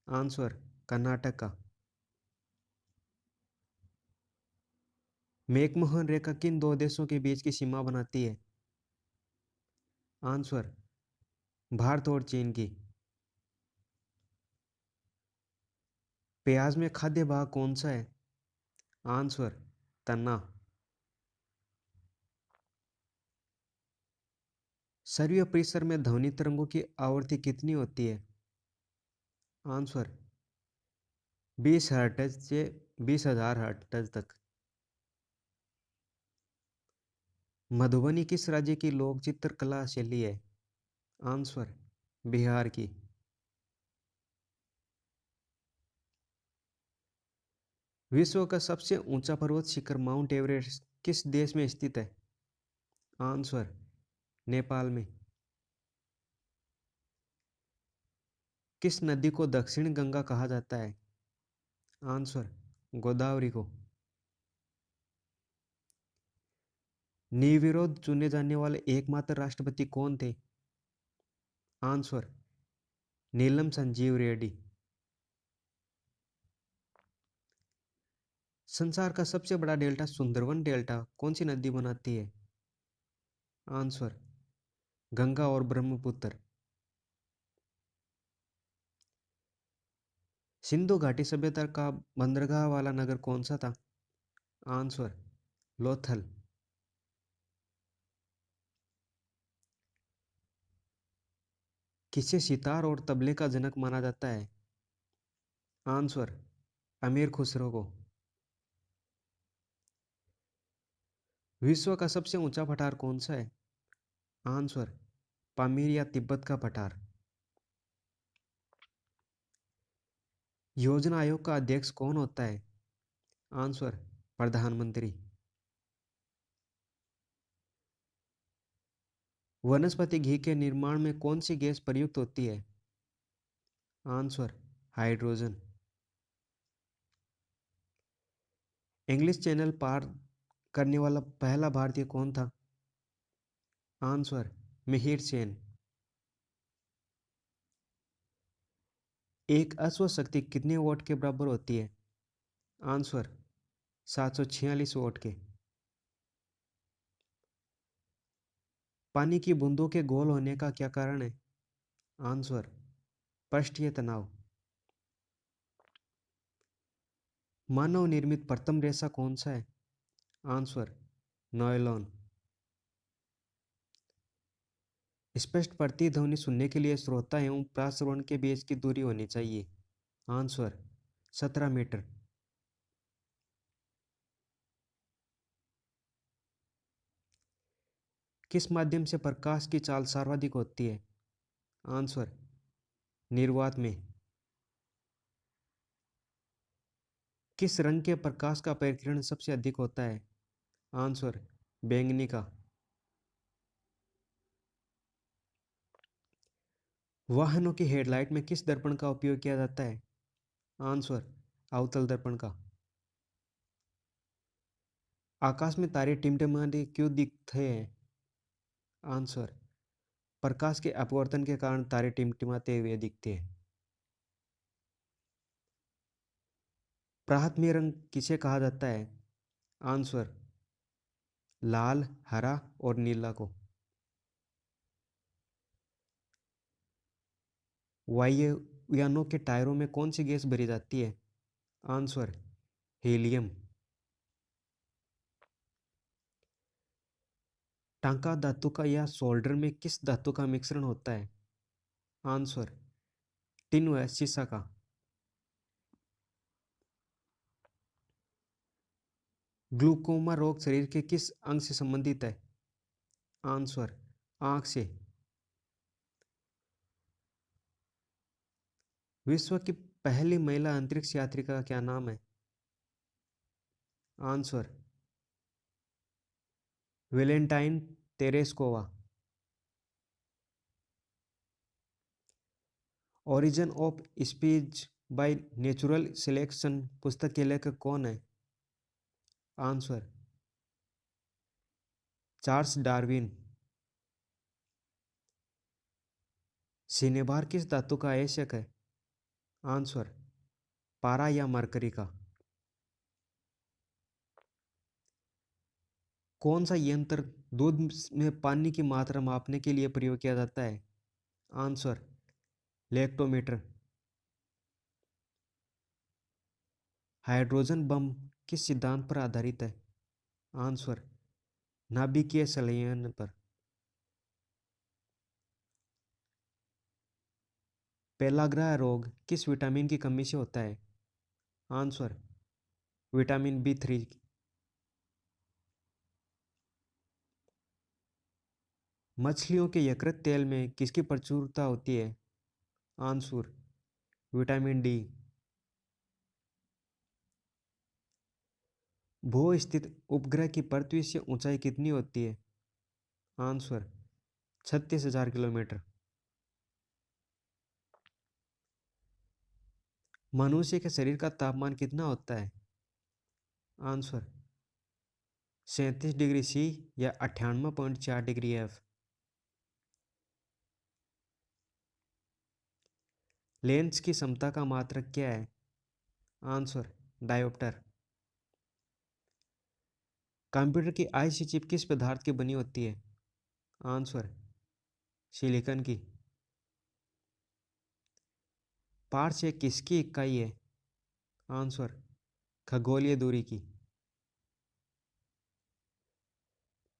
आंसर, कर्नाटक का। मैकमोहन रेखा किन दो देशों के बीच की सीमा बनाती है? आंसर, भारत और चीन की। प्याज में खाद्य भाग कौन सा है? आंसर, तना। सौर परिसर में ध्वनि तरंगों की आवृत्ति कितनी होती है? आंसर, 20 हर्ट्ज से 20,000 हर्ट्ज तक। मधुबनी किस राज्य की लोक चित्रकला शैली है? आंसर, बिहार की। विश्व का सबसे ऊंचा पर्वत शिखर माउंट एवरेस्ट किस देश में स्थित है? आंसर, नेपाल में। किस नदी को दक्षिण गंगा कहा जाता है? आंसर, गोदावरी को। निर्विरोध चुने जाने वाले एकमात्र राष्ट्रपति कौन थे? आंसर, नीलम संजीव रेड्डी। संसार का सबसे बड़ा डेल्टा सुंदरवन डेल्टा कौन सी नदी बनाती है? आंसर, गंगा और ब्रह्मपुत्र। सिंधु घाटी सभ्यता का बंदरगाह वाला नगर कौन सा था? आंसर, लोथल। किसे सितार और तबले का जनक माना जाता है? आंसर, अमीर खुसरो को। विश्व का सबसे ऊंचा पठार कौन सा है? आंसर, पामीर या तिब्बत का पठार। योजना आयोग का अध्यक्ष कौन होता है? आंसर, प्रधानमंत्री। वनस्पति घी के निर्माण में कौन सी गैस प्रयुक्त होती है? Answer, hydrogen. इंग्लिश चैनल पार करने वाला पहला भारतीय कौन था? आंसर, मिहिर सेन। एक अश्व शक्ति कितने वोट के बराबर होती है? आंसर, 746 वोट के। पानी की बूंदों के गोल होने का क्या कारण है? आंसर, पृष्ठीय तनाव। मानव निर्मित प्रथम रेशा कौन सा है? Answer, nylon. स्पष्ट प्रतिध्वनि सुनने के लिए श्रोता एवं प्रश्रवण के बीच की दूरी होनी चाहिए। Answer, 17 metre. किस माध्यम से प्रकाश की चाल सर्वाधिक होती है? आंसर, निर्वात में। किस रंग के प्रकाश का परिकिरण सबसे अधिक होता है? आंसर, बैंगनी का। वाहनों की हेडलाइट में किस दर्पण का उपयोग किया जाता है? आंसर, अवतल दर्पण का। आकाश में तारे टिमटिमाते क्यों दिखते हैं? आंसर, प्रकाश के अपवर्तन के कारण तारे टिमटिमाते हुए दिखते हैं। प्राहत में रंग किसे कहा जाता है? आंसर, लाल, हरा और नीला को। वायुयानों के टायरों में कौन सी गैस भरी जाती है? Answer, helium. टांका धातु का या सोल्डर में किस धातु का मिश्रण होता है? आंसर टिन व सीसा का। ग्लूकोमा रोग शरीर के किस अंग से संबंधित है? आंसर आंख से। विश्व की पहली महिला अंतरिक्ष यात्री का क्या नाम है? Answer Valentine Tereshkova. Origin of speech by natural selection पुस्तक के लेखक कौन है? Answer Charles Darwin. सिनेबार किस धातु का आयशक है? आंसर पारा या मरकरी का। कौन सा यंत्र दूध में पानी की मात्रा मापने के लिए प्रयोग किया जाता है? Answer lactometer. हाइड्रोजन बम किस सिद्धांत पर आधारित है? आंसर नाभिकीय संलयन पर। पेलाग्रा रोग किस विटामिन की कमी से होता है? Answer vitamin B3। मछलियों के यकृत तेल में किसकी प्रचुरता होती है? Answer vitamin D। भू स्थित उपग्रह की पृथ्वी से ऊंचाई कितनी होती है? Answer 36,000 kilometre. मनुष्य के शरीर का तापमान कितना होता है? आंसर 37 डिग्री C या 98.4 डिग्री F। लेंस की समता का मात्रक क्या है? Answer dioptre. कंप्यूटर की आईसी चिप किस पदार्थ की बनी होती है? आंसर सिलिकॉन की। पार्स एक किसकी इकाई है? आंसर खगोलीय दूरी की।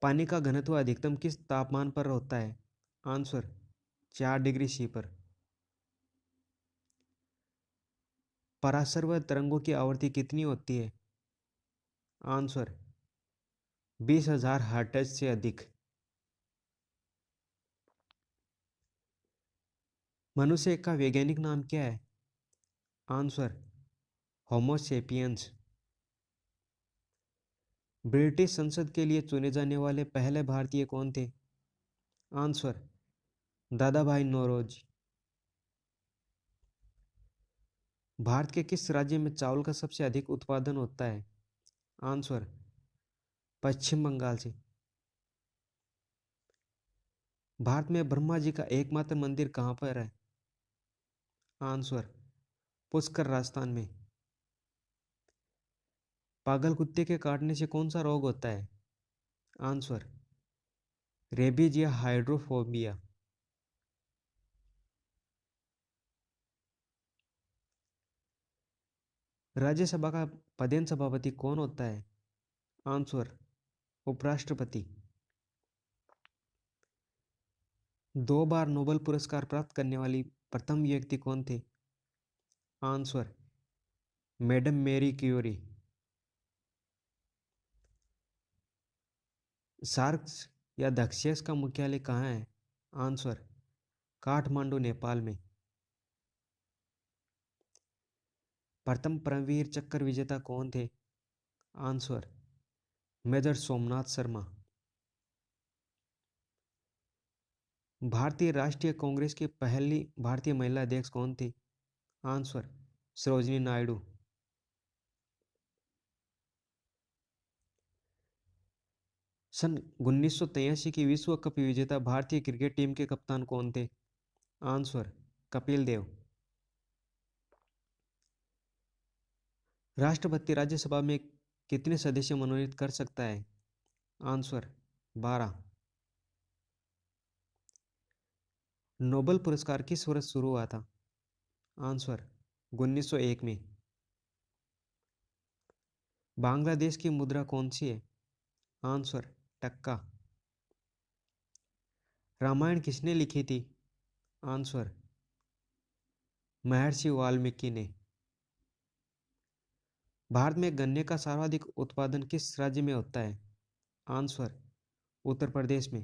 पानी का घनत्व अधिकतम किस तापमान पर होता है? आंसर 4 डिग्री C पर। परासर्व तरंगों की आवृत्ति कितनी होती है? आंसर 20,000 हर्ट्ज से अधिक। मनुष्य का वैज्ञानिक नाम क्या है? Answer Homo sapiens. ब्रिटिश संसद के लिए चुने जाने वाले पहले भारतीय कौन थे? आंसर दादा भाई नौरोजी। भारत के किस राज्य में चावल का सबसे अधिक उत्पादन होता है? आंसर पश्चिम बंगाल से। भारत में ब्रह्मा जी का एकमात्र मंदिर कहाँ पर है? आंसर पुष्कर राजस्थान में। पागल कुत्ते के काटने से कौन सा रोग होता है? आंसर रेबीज या हाइड्रोफोबिया। राज्यसभा का पदेन सभापति कौन होता है? आंसर उपराष्ट्रपति। 2 बार नोबेल पुरस्कार प्राप्त करने वाली प्रथम व्यक्ति कौन थे? Answer madam Marie Curie. सार्क्स या दक्षिण का मुख्यालय कहाँ है? आंसर काठमांडू नेपाल में। प्रथम परमवीर चक्र विजेता कौन थे? Answer major Somnath Sharma. भारतीय राष्ट्रीय कांग्रेस की पहली भारतीय महिला अध्यक्ष कौन थी? आंसर सरोजिनी नायडू। सन 1983 की विश्व कप विजेता भारतीय क्रिकेट टीम के कप्तान कौन थे? आंसर कपिल देव। राष्ट्रपति राज्यसभा में कितने सदस्य मनोनीत कर सकता है? आंसर 12। नोबेल पुरस्कार किस वर्ष शुरू हुआ था? आंसर 1901 में। बांग्लादेश की मुद्रा कौन सी है? आंसर टक्का। रामायण किसने लिखी थी? आंसर महर्षि वाल्मीकि ने। भारत में गन्ने का सर्वाधिक उत्पादन किस राज्य में होता है? आंसर उत्तर प्रदेश में।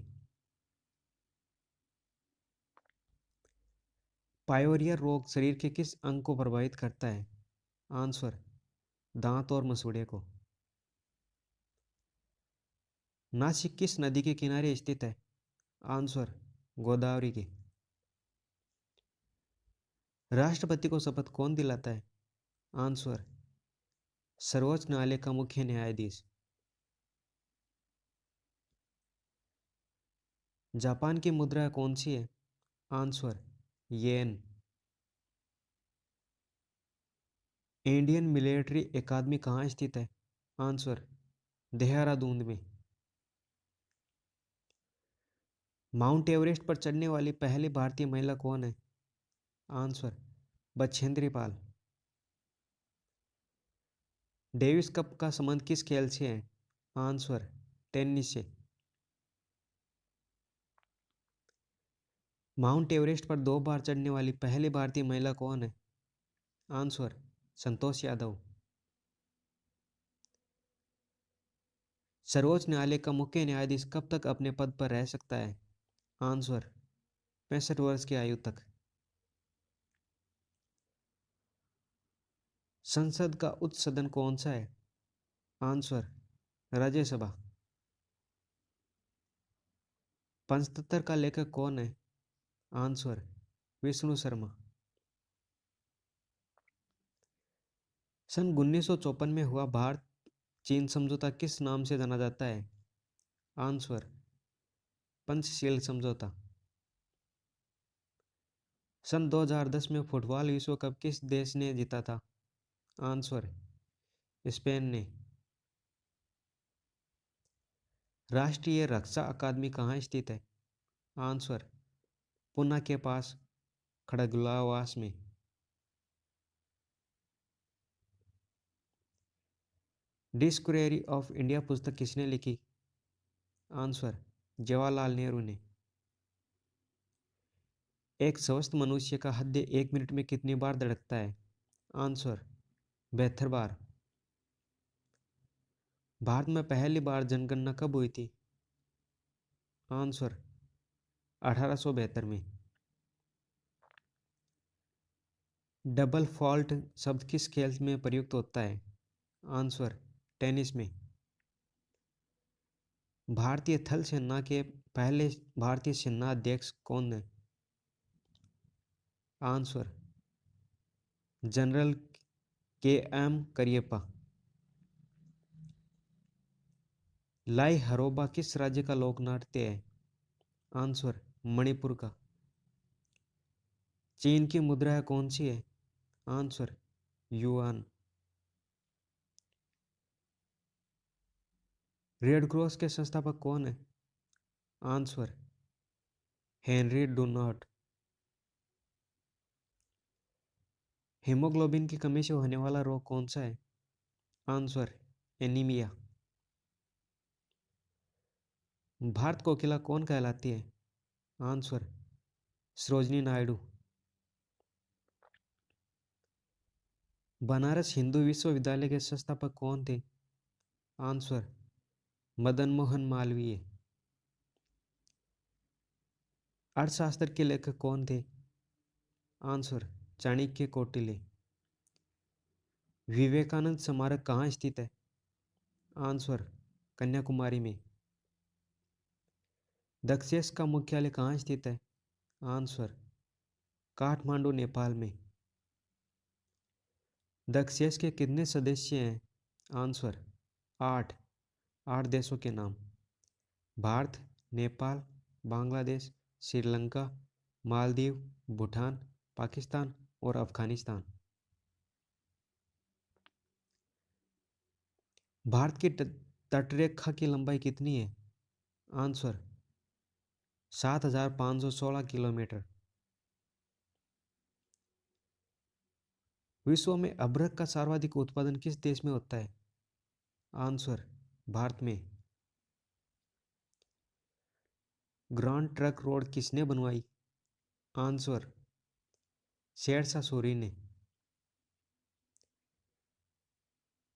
पायोरियर रोग शरीर के किस अंग को प्रभावित करता है? आंसर दांत और मसूड़े को। नासिक किस नदी के किनारे स्थित है? आंसर गोदावरी के। राष्ट्रपति को शपथ कौन दिलाता है? आंसर सर्वोच्च न्यायालय का मुख्य न्यायाधीश। जापान की मुद्रा कौन सी है? आंसर येन। इंडियन मिलिट्री अकादमी कहाँ स्थित है? आंसर देहरादून में। माउंट एवरेस्ट पर चढ़ने वाली पहली भारतीय महिला कौन है? Answer Bachendri Pal. Davis cup का संबंध किस खेल से है? आंसर टेनिस से। माउंट एवरेस्ट पर 2 बार चढ़ने वाली पहली भारतीय महिला कौन है? आंसर संतोष यादव। सर्वोच्च न्यायालय का मुख्य न्यायाधीश कब तक अपने पद पर रह सकता है? आंसर 65 वर्ष की आयु तक। संसद का उच्च सदन कौन सा है? आंसर राज्यसभा। पंचतंत्र का लेखक कौन है? आंसर विष्णु शर्मा। सन 1954 में हुआ भारत चीन समझौता किस नाम से जाना जाता है? आंसर पंचशील समझौता। सन 2010 में फुटबॉल विश्व कप किस देश ने जीता था? आंसर स्पेन ने। राष्ट्रीय रक्षा अकादमी कहाँ स्थित है? आंसर पुणे के पास खड़गपुर में। डिस्कवरी ऑफ इंडिया पुस्तक किसने लिखी? आंसर जवाहरलाल नेहरू ने। एक स्वस्थ मनुष्य का हृदय 1 मिनट में कितनी बार धड़कता है? आंसर 72 बार। भारत में पहली बार जनगणना कब हुई थी? आंसर 1872 में। डबल फॉल्ट शब्द किस खेल में प्रयुक्त होता है? आंसर टेनिस में। भारतीय थल सेना के पहले भारतीय सेना अध्यक्ष कौन है? आंसर जनरल के. एम. करियप्पा। लाई हरोबा किस राज्य का लोक नृत्य है? आंसर मणिपुर का। चीन की मुद्रा कौन सी है? Answer yuan. रेड क्रॉस के संस्थापक कौन है? Answer Henry डुनाल्ड। हीमोग्लोबिन की कमी से होने वाला रोग कौन सा है? Answer anaemia. भारत कोकिला कौन कहलाती है? आंसर सरोजनी नायडू। बनारस हिंदू विश्वविद्यालय के संस्थापक कौन थे? आंसर मदन मोहन मालवीय। अर्थशास्त्र के लेखक कौन थे? आंसर चाणक्य कौटिल्य। विवेकानंद स्मारक कहाँ स्थित है? आंसर कन्याकुमारी में। दक्षेस का मुख्यालय कहाँ स्थित है? आंसर काठमांडू नेपाल में। दक्षेस के कितने सदस्य हैं? आंसर 8। 8 देशों के नाम भारत, नेपाल, बांग्लादेश, श्रीलंका, मालदीव, भूटान, पाकिस्तान और अफगानिस्तान। भारत की तटरेखा की लंबाई कितनी है? Answer 7516 kilometre. विश्व में अभ्रक का सर्वाधिक उत्पादन किस देश में होता है? आंसर, भारत में। ग्रांड ट्रंक रोड किसने बनवाई? आंसर, शेरशाह सूरी ने।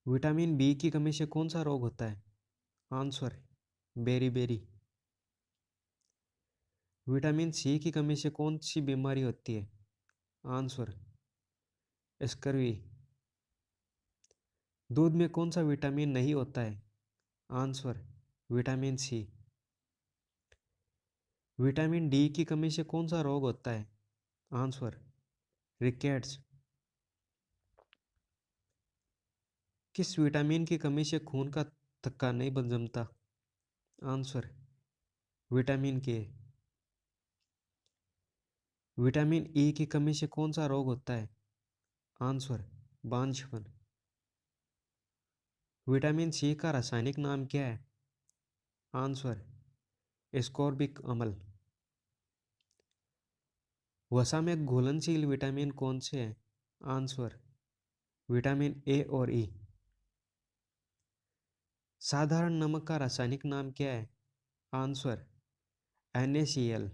विटामिन बी की कमी से कौन सा रोग होता है? Answer, berry. विटामिन सी की कमी से कौन सी बीमारी होती है? Answer, scurvy. दूध में कौन सा विटामिन नहीं होता है? Answer, vitamin C. Vitamin D की कमी से कौन सा रोग होता है? Answer, rickets. किस विटामिन की कमी से खून का थक्का नहीं बन जमता? आंसर, विटामिन के। विटामिन ई की कमी से कौन सा रोग होता है? आंसर, बांझपन। विटामिन सी का रासायनिक नाम क्या है? आंसर, एस्कॉर्बिक अम्ल। वसा में घुलनशील विटामिन कौन से हैं? आंसर, विटामिन ए और ई। साधारण नमक का रासायनिक नाम क्या है? Answer, NaCl।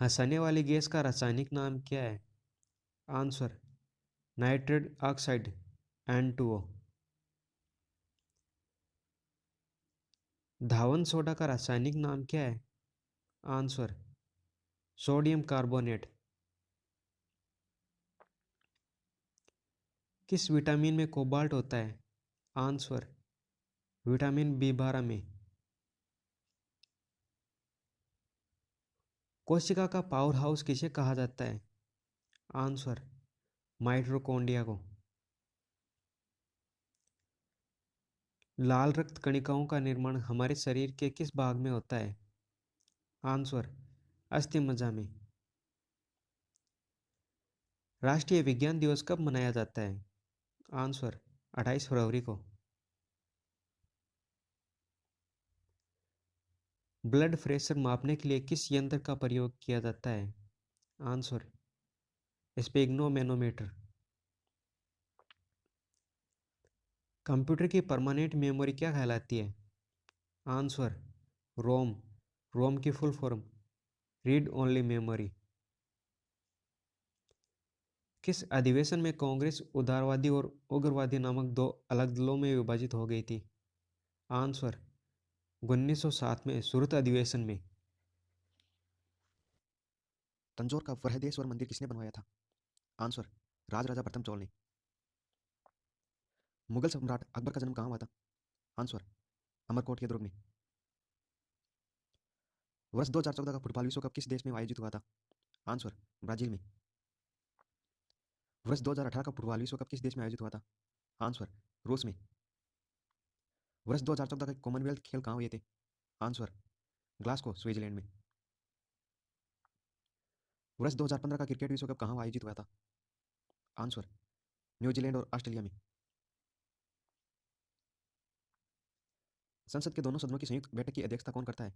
हंसने वाली गैस का रासायनिक नाम क्या है? Answer, nitrate oxide, N2O। धावन सोडा का रासायनिक नाम क्या है? Answer, sodium carbonate. किस विटामिन में कोबाल्ट होता है? आंसर, विटामिन B12 में। कोशिका का पावर हाउस किसे कहा जाता है? आंसर, माइटोकॉन्ड्रिया को। लाल रक्त कणिकाओं का निर्माण हमारे शरीर के किस भाग में होता है? आंसर, अस्थि मज्जा में। राष्ट्रीय विज्ञान दिवस कब मनाया जाता है? आंसर, 28 फरवरी को। ब्लड प्रेशर मापने के लिए किस यंत्र का प्रयोग किया जाता है? आंसर, स्पेग्नोमेनोमीटर। कंप्यूटर की परमानेंट मेमोरी क्या कहलाती है? आंसर, रोम। रोम की full form, read only memory. किस अधिवेशन में कांग्रेस उदारवादी और उग्रवादी नामक दो अलग दलों में विभाजित हो गई थी? आंसर, 1907 में सूरत अधिवेशन में। तंजौर का बृहदेश्वर मंदिर किसने बनवाया था? आंसर, राजराजा प्रथम चोल ने। मुगल सम्राट अकबर का जन्म कहाँ हुआ था? आंसर, अमरकोट के दुर्ग में। वर्ष 2014 का फुटबॉल विश्व कप किस देश में आयोजित हुआ था? आंसर, ब्राजील में। वर्ष 2018 का फुटबॉल विश्व कप किस देश में आयोजित हुआ था? आंसर, रूस में। वर्ष 2014 के कॉमनवेल्थ खेल कहाँ हुए थे? आंसर, ग्लासगो, स्विट्जरलैंड में। वर्ष 2015 का क्रिकेट विश्व कप कहाँ आयोजित हुआ था? आंसर, न्यूजीलैंड और ऑस्ट्रेलिया में। संसद के दोनों सदनों की संयुक्त बैठक की अध्यक्षता कौन करता है?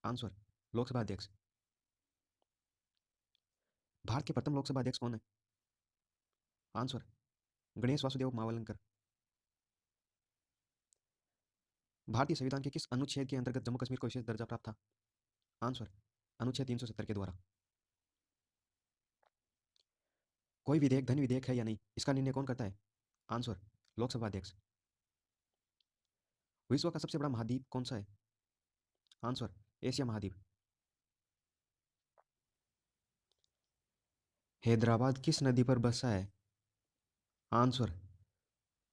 आंसर, लोकसभा अध्यक्ष। भारत के प्रथम लोकसभा अध्यक्ष कौन है? आंसर, गणेश वासुदेव मावलंकर। भारतीय संविधान के किस अनुच्छेद के अंतर्गत जम्मू कश्मीर को विशेष दर्जा प्राप्त था? आंसर, अनुच्छेद 370 के द्वारा। कोई विधेयक धन विधेयक है या नहीं, इसका निर्णय कौन करता है? आंसर, लोकसभा अध्यक्ष। विश्व का सबसे बड़ा महाद्वीप कौन सा है? आंसर, एशिया महाद्वीप। हैदराबाद किस नदी पर बसा है? आंसर,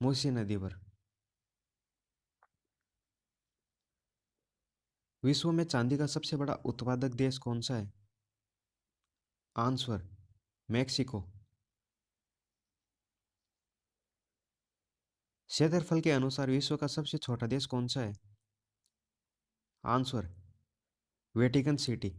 मूसी नदी पर। विश्व में चांदी का सबसे बड़ा उत्पादक देश कौन सा है? Answer, Mexico. क्षेत्रफल के अनुसार विश्व का सबसे छोटा देश कौन सा है? Answer, Vatican city.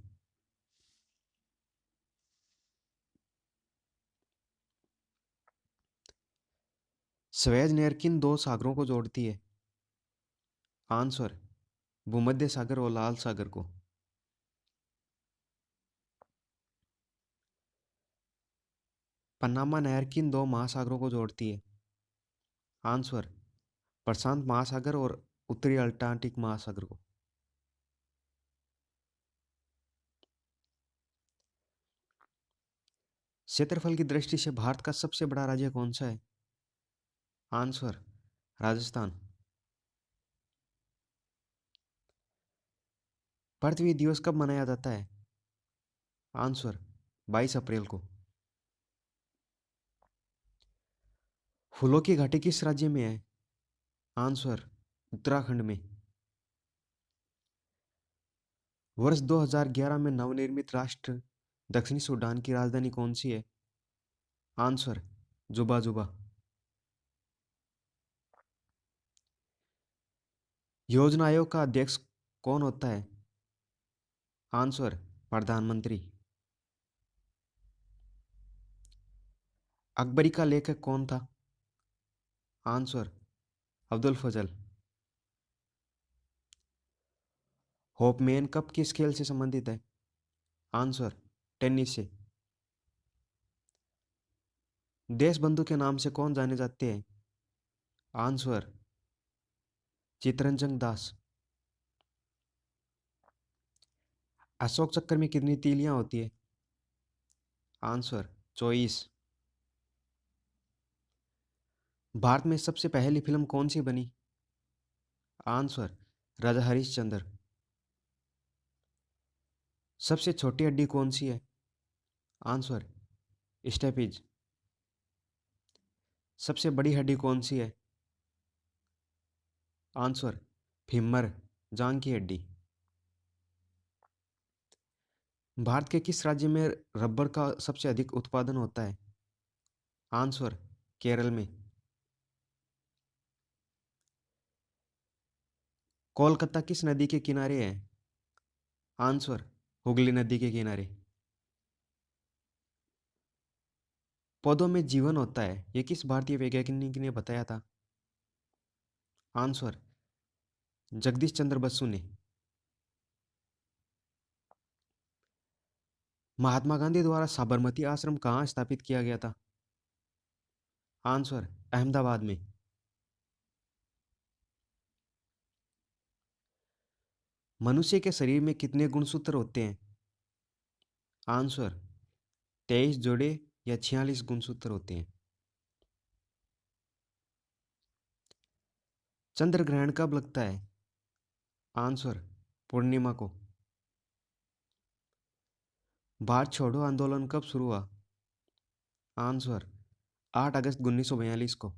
स्वेज नहर किन दो सागरों को जोड़ती है? आंसर, भूमध्य सागर और लाल सागर को। पनामा नहर किन दो महासागरों को जोड़ती है? आंसर प्रशांत महासागर और उत्तरी अटलांटिक महासागर को। क्षेत्रफल की दृष्टि से भारत का सबसे बड़ा राज्य कौन सा है? आंसर राजस्थान। पृथ्वी दिवस कब मनाया जाता है? आंसर 22 अप्रैल को। फूलों की घाटी किस राज्य में है? आंसर उत्तराखंड में। वर्ष 2011 में नवनिर्मित राष्ट्र दक्षिणी सूडान की राजधानी कौन सी है? आंसर जुबा जुबा। योजना आयोग का अध्यक्ष कौन होता है? आंसर प्रधानमंत्री। अकबरी का लेखक कौन था? आंसर अब्दुल फजल। होपमैन कप किस खेल से संबंधित है? आंसर टेनिस से। देश बंधु के नाम से कौन जाने जाते हैं? आंसर चितरंजन दास। अशोक चक्र में कितनी तीलियां होती है? आंसर 24। भारत में सबसे पहली फिल्म कौन सी बनी? आंसर राजा हरिश्चंद्र। सबसे छोटी हड्डी कौन सी है? Answer stapes. सबसे बड़ी हड्डी कौन सी है? आंसर फीमर, जांग की हड्डी। भारत के किस राज्य में रबर का सबसे अधिक उत्पादन होता है? आंसर केरल में। कोलकाता किस नदी के किनारे है? आंसर हुगली नदी के किनारे। पौधों में जीवन होता है, यह किस भारतीय वैज्ञानिक ने बताया था? आंसर जगदीश चंद्र बसु ने। महात्मा गांधी द्वारा साबरमती आश्रम कहाँ स्थापित किया गया था? आंसर अहमदाबाद में। मनुष्य के शरीर में कितने गुणसूत्र होते हैं? आंसर 23 जोड़े या 46 गुणसूत्र होते हैं। चंद्र ग्रहण कब लगता है? आंसर पूर्णिमा को। भारत छोड़ो आंदोलन कब शुरू हुआ? आंसर 8 अगस्त 1942 को।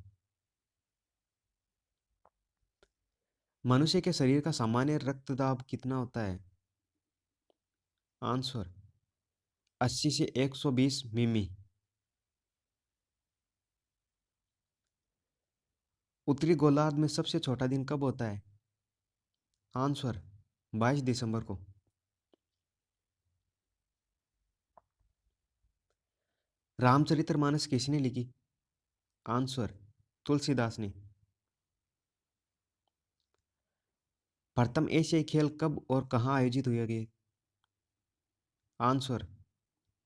मनुष्य के शरीर का सामान्य रक्तदाब कितना होता है? आंसर 80 से 120 मिमी। उत्तरी गोलार्ध में सबसे छोटा दिन कब होता है? आंसर 22 दिसंबर को। रामचरितमानस किसने लिखी? आंसर तुलसीदास ने। प्रथम एशियाई खेल कब और कहाँ आयोजित हुए गए? आंसर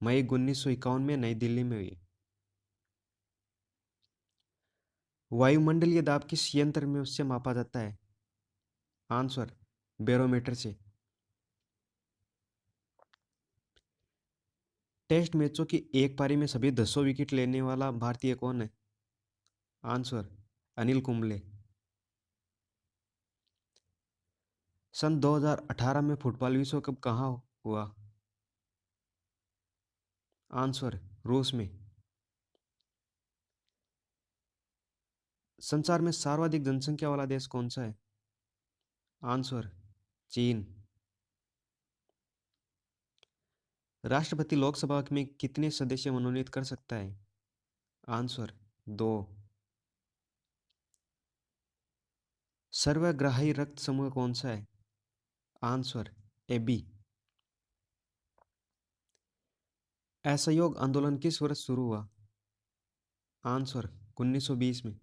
मई 1951 में नई दिल्ली में हुई। वायुमंडलीय दाब किस यंत्र में उससे मापा जाता है? आंसर बैरोमीटर से। टेस्ट मैचों की एक पारी में सभी 10 विकेट लेने वाला भारतीय कौन है? आंसर अनिल कुंबले। सन 2018 में फुटबॉल विश्व कप कहाँ हुआ? आंसर रूस में। संसार में सर्वाधिक जनसंख्या वाला देश कौन सा है? आंसर चीन। राष्ट्रपति लोकसभा में कितने सदस्य मनोनीत कर सकता है? आंसर 2। सर्वग्राही रक्त समूह कौन सा है? Answer AB। असहयोग आंदोलन किस वर्ष शुरू हुआ? आंसर 1920 में।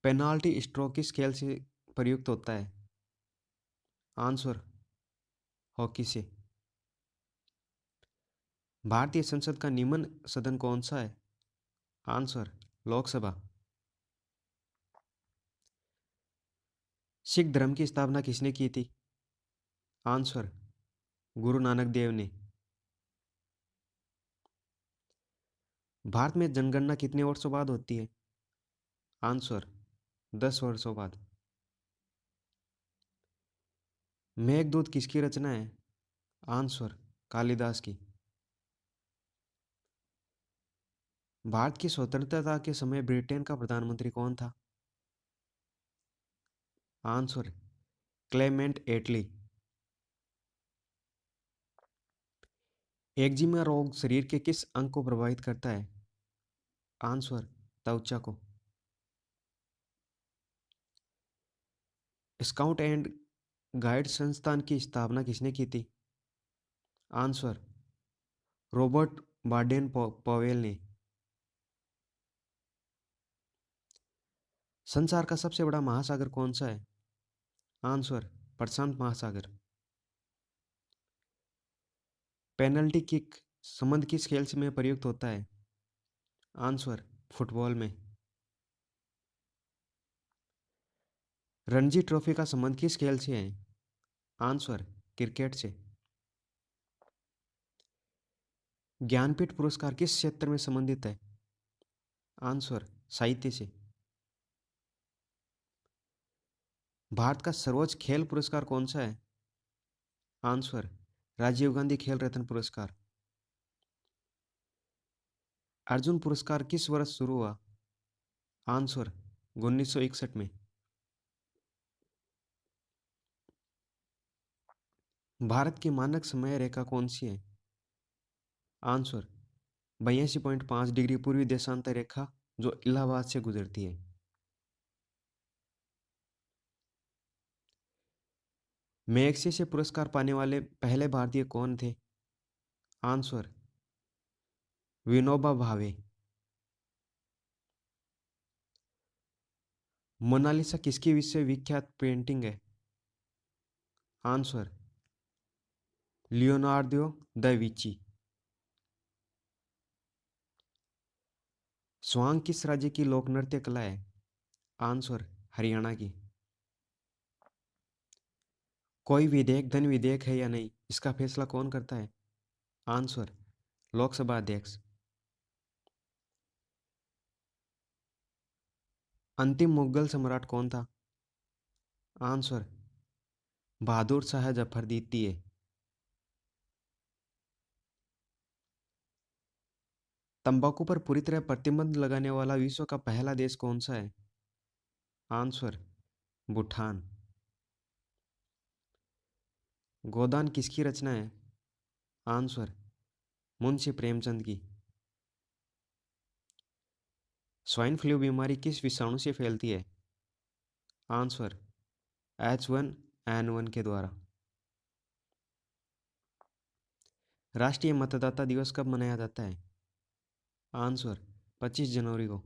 पेनाल्टी स्ट्रोक किस खेल से प्रयुक्त होता है? आंसर हॉकी से। भारतीय संसद का निम्न सदन कौन सा है? आंसर, लोकसभा। सिख धर्म की स्थापना किसने की थी? आंसर, गुरु नानक देव ने। भारत में जनगणना कितने वर्षों बाद होती है? आंसर, 10 वर्षों बाद। मेघदूत किसकी रचना है? आंसर, कालिदास की। भारत की स्वतंत्रता के समय ब्रिटेन का प्रधानमंत्री कौन था? आंसर, क्लेमेंट एटली। एक्जिमा रोग शरीर के किस अंग को प्रभावित करता है? आंसर, त्वचा को। स्काउट एंड गाइड संस्थान की स्थापना किसने की थी? आंसर, रॉबर्ट बाडेन पवेल ने। संसार का सबसे बड़ा महासागर कौन सा है? आंसर, प्रशांत महासागर। पेनल्टी किक संबंध किस खेल में प्रयुक्त होता है? आंसर, फुटबॉल में। रणजी ट्रॉफी का संबंध किस खेल से है? आंसर, क्रिकेट से। ज्ञानपीठ पुरस्कार किस क्षेत्र में संबंधित है? आंसर, साहित्य से। भारत का सर्वोच्च खेल पुरस्कार कौन सा है? आंसर, राजीव गांधी खेल रत्न पुरस्कार। अर्जुन पुरस्कार किस वर्ष शुरू हुआ? आंसर, 1961 में। भारत की मानक समय रेखा कौन सी है? आंसर, 82.5 डिग्री पूर्वी देशांतर रेखा, जो इलाहाबाद से गुजरती है। मैग्सेसे पुरस्कार पाने वाले पहले भारतीय कौन थे? आंसर, विनोबा भावे। मोनालिसा किसकी विश्वविख्यात पेंटिंग है? Answer, Leonardo da Vinci. स्वांग किस राज्य की लोक नृत्य कला है? आंसर, हरियाणा की। कोई विधेयक धन विधेयक है या नहीं, इसका फैसला कौन करता है? आंसर, लोकसभा अध्यक्ष। अंतिम मुगल सम्राट कौन था? आंसर, बहादुर शाह जफर द्वितीय। तंबाकू पर पूरी तरह प्रतिबंध लगाने वाला विश्व का पहला देश कौन सा है? आंसर, भूटान। गोदान किसकी रचना है? आंसर, मुंशी प्रेमचंद की। स्वाइन फ्लू बीमारी किस विषाणु से फैलती है? आंसर, H1N1 के द्वारा। राष्ट्रीय मतदाता दिवस कब मनाया जाता है? आंसर, 25 जनवरी को।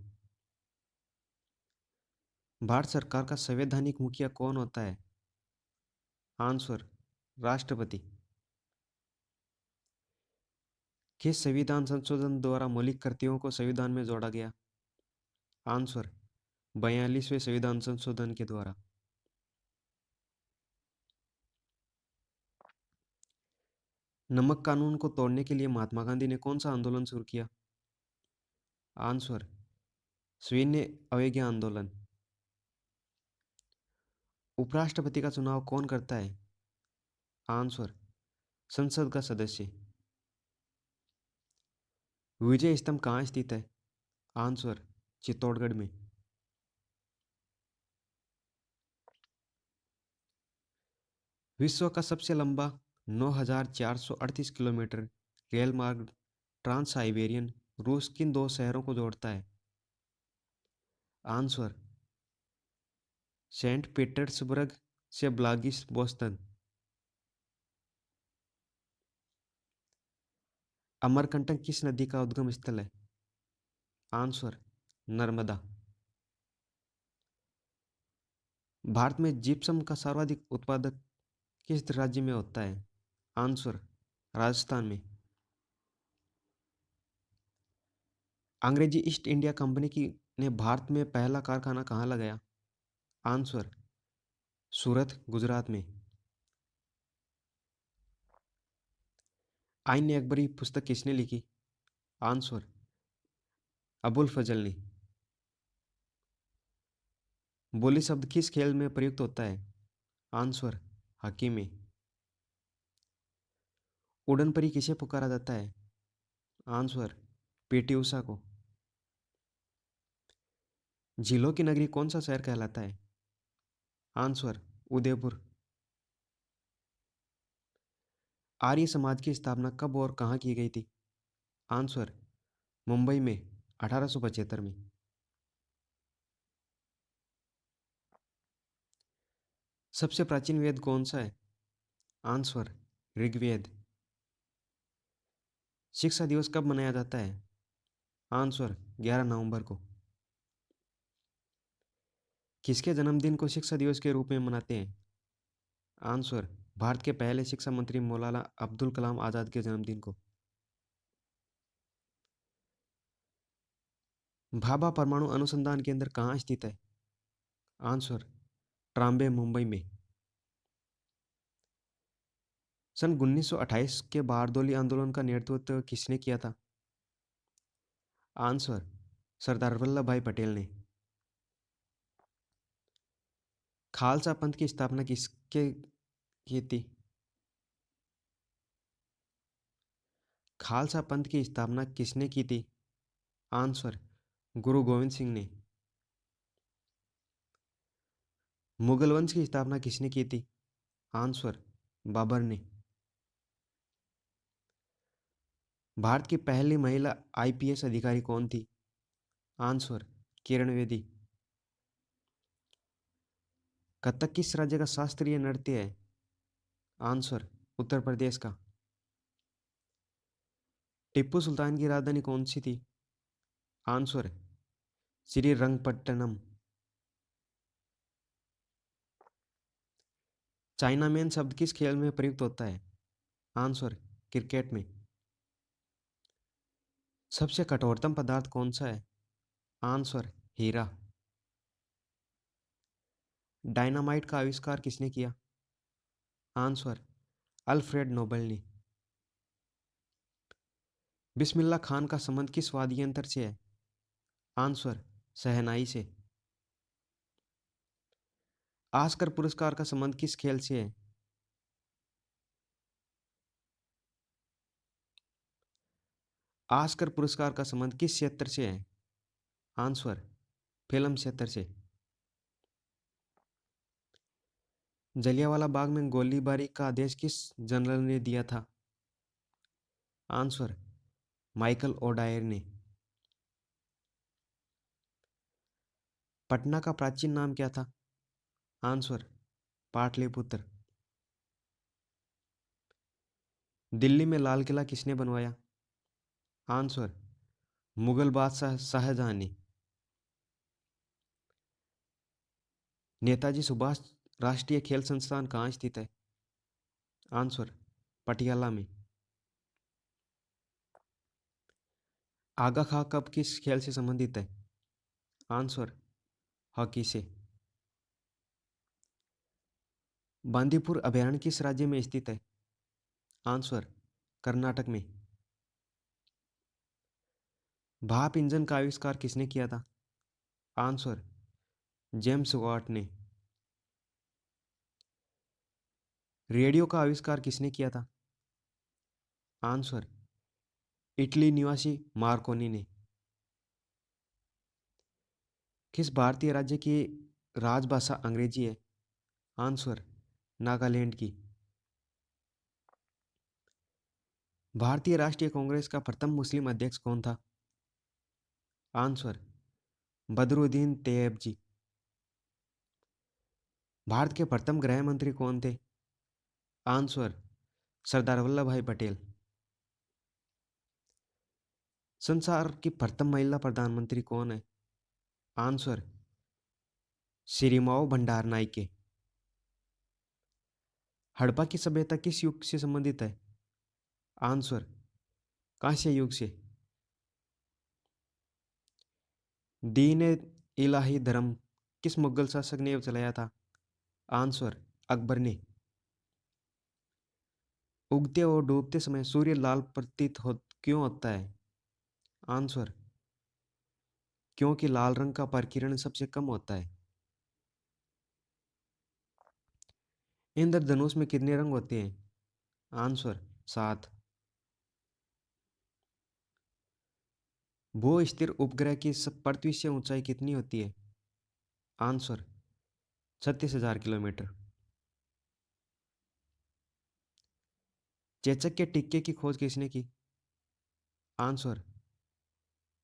भारत सरकार का संवैधानिक मुखिया कौन होता है? आंसर, राष्ट्रपति। किस संविधान संशोधन द्वारा मौलिक कर्तव्यों को संविधान में जोड़ा गया? आंसर, 42वें संविधान संशोधन के द्वारा। नमक कानून को तोड़ने के लिए महात्मा गांधी ने कौन सा आंदोलन शुरू किया? आंसर, सविनय अवज्ञा आंदोलन। उपराष्ट्रपति का चुनाव कौन करता है? आंसर, संसद का सदस्य। विजय स्तंभ कहाँ स्थित है? आंसर, चित्तौड़गढ़ में। विश्व का सबसे लंबा 9,438 किलोमीटर रेल मार्ग ट्रांस साइबेरियन रूस किन दो शहरों को जोड़ता है? आंसर, सेंट पीटर्सबर्ग से व्लादिवोस्तोक। अमरकंटक किस नदी का उद्गम स्थल है? आंसर, नर्मदा। भारत में जिप्सम का सर्वाधिक उत्पादक किस राज्य में होता है? आंसर, राजस्थान में। अंग्रेजी ईस्ट इंडिया कंपनी की ने भारत में पहला कारखाना कहाँ लगाया? आंसर, सूरत, गुजरात में। आइन ए अकबरी पुस्तक किसने लिखी? आंसर, अबुल फजल ने। बोली शब्द किस खेल में प्रयुक्त होता है? आंसर, हॉकी में। उड़न परी किसे पुकारा जाता है? आंसर, पीटी उषा को। झीलों की नगरी कौन सा शहर कहलाता है? आंसर, उदयपुर। आर्य समाज की स्थापना कब और कहाँ की गई थी? आंसर, मुंबई में 1875 में। सबसे प्राचीन वेद कौन सा है? आंसर, ऋग्वेद। शिक्षा दिवस कब मनाया जाता है? आंसर, 11 नवंबर को। किसके जन्मदिन को शिक्षा दिवस के रूप में मनाते हैं? आंसर, भारत के पहले शिक्षा मंत्री मौलाना अब्दुल कलाम आजाद के जन्मदिन को। भाभा परमाणु अनुसंधान केंद्र कहाँ स्थित है? आंसर, ट्राम्बे, मुंबई में। सन 1928 के बारदोली आंदोलन का नेतृत्व किसने किया था? आंसर, सरदार वल्लभ भाई पटेल ने। खालसा पंथ की स्थापना किसके की थी? खालसा पंथ की स्थापना किसने की थी? आंसर, गुरु गोविंद सिंह ने। मुगल वंश की स्थापना किसने की थी? आंसर, बाबर ने। भारत की पहली महिला आईपीएस अधिकारी कौन थी? आंसर, किरण बेदी। कथक किस राज्य का शास्त्रीय नृत्य है? आंसर, उत्तर प्रदेश का। टिप्पू सुल्तान की राजधानी कौन सी थी? आंसर, श्रीरंगपट्टनम। चाइना मैन शब्द किस खेल में प्रयुक्त होता है? आंसर, क्रिकेट में। सबसे कठोरतम पदार्थ कौन सा है? आंसर, हीरा। डायनामाइट का आविष्कार किसने किया? आंसर, अल्फ्रेड नोबेल ने। बिस्मिल्लाह खान का संबंध किस वाद्य यंत्र से है? आंसर, शहनाई से। ऑस्कर पुरस्कार का संबंध किस खेल से है? ऑस्कर पुरस्कार का संबंध किस क्षेत्र से है? आंसर, फिल्म क्षेत्र से। जलियांवाला बाग में गोलीबारी का आदेश किस जनरल ने दिया था? आंसर, माइकल ओडायर ने। पटना का प्राचीन नाम क्या था? आंसर, पाटलिपुत्र। दिल्ली में लाल किला किसने बनवाया? आंसर, मुगल बादशाह शाहजहां ने। नेताजी सुभाष राष्ट्रीय खेल संस्थान कहाँ स्थित है? आंसर, पटियाला में। आगा खां कब किस खेल से संबंधित है? आंसर, हॉकी से। बांदीपुर अभयारण्य किस राज्य में स्थित है? आंसर, कर्नाटक में। भाप इंजन का आविष्कार किसने किया था? आंसर, जेम्स वाट ने। रेडियो का आविष्कार किसने किया था? आंसर, इटली निवासी मार्कोनी ने। किस भारतीय राज्य की राजभाषा अंग्रेजी है? आंसर, नागालैंड की। भारतीय राष्ट्रीय कांग्रेस का प्रथम मुस्लिम अध्यक्ष कौन था? आंसर, बदरुद्दीन तैयबजी। भारत के प्रथम गृह मंत्री कौन थे? आंसर, सरदार वल्लभ भाई पटेल। संसार की प्रथम महिला प्रधानमंत्री कौन है? आंसर, सिरिमाओ भंडार नाइके। हड़प्पा की सभ्यता किस युग से संबंधित है? आंसर, कांस्य युग से। दीन इलाही धर्म किस मुगल शासक ने चलाया था? आंसर, अकबर ने। उगते और डूबते समय सूर्य लाल प्रतीत हो क्यों होता है? आंसर, क्योंकि लाल रंग का परिकिरण सबसे कम होता है। इंद्रधनुष में कितने रंग होते हैं? आंसर, 7। भू स्थिर उपग्रह की पृथ्वी से ऊंचाई कितनी होती है? Answer, 36,000 kilometre. चेचक के टिक्के की खोज किसने की? आंसर,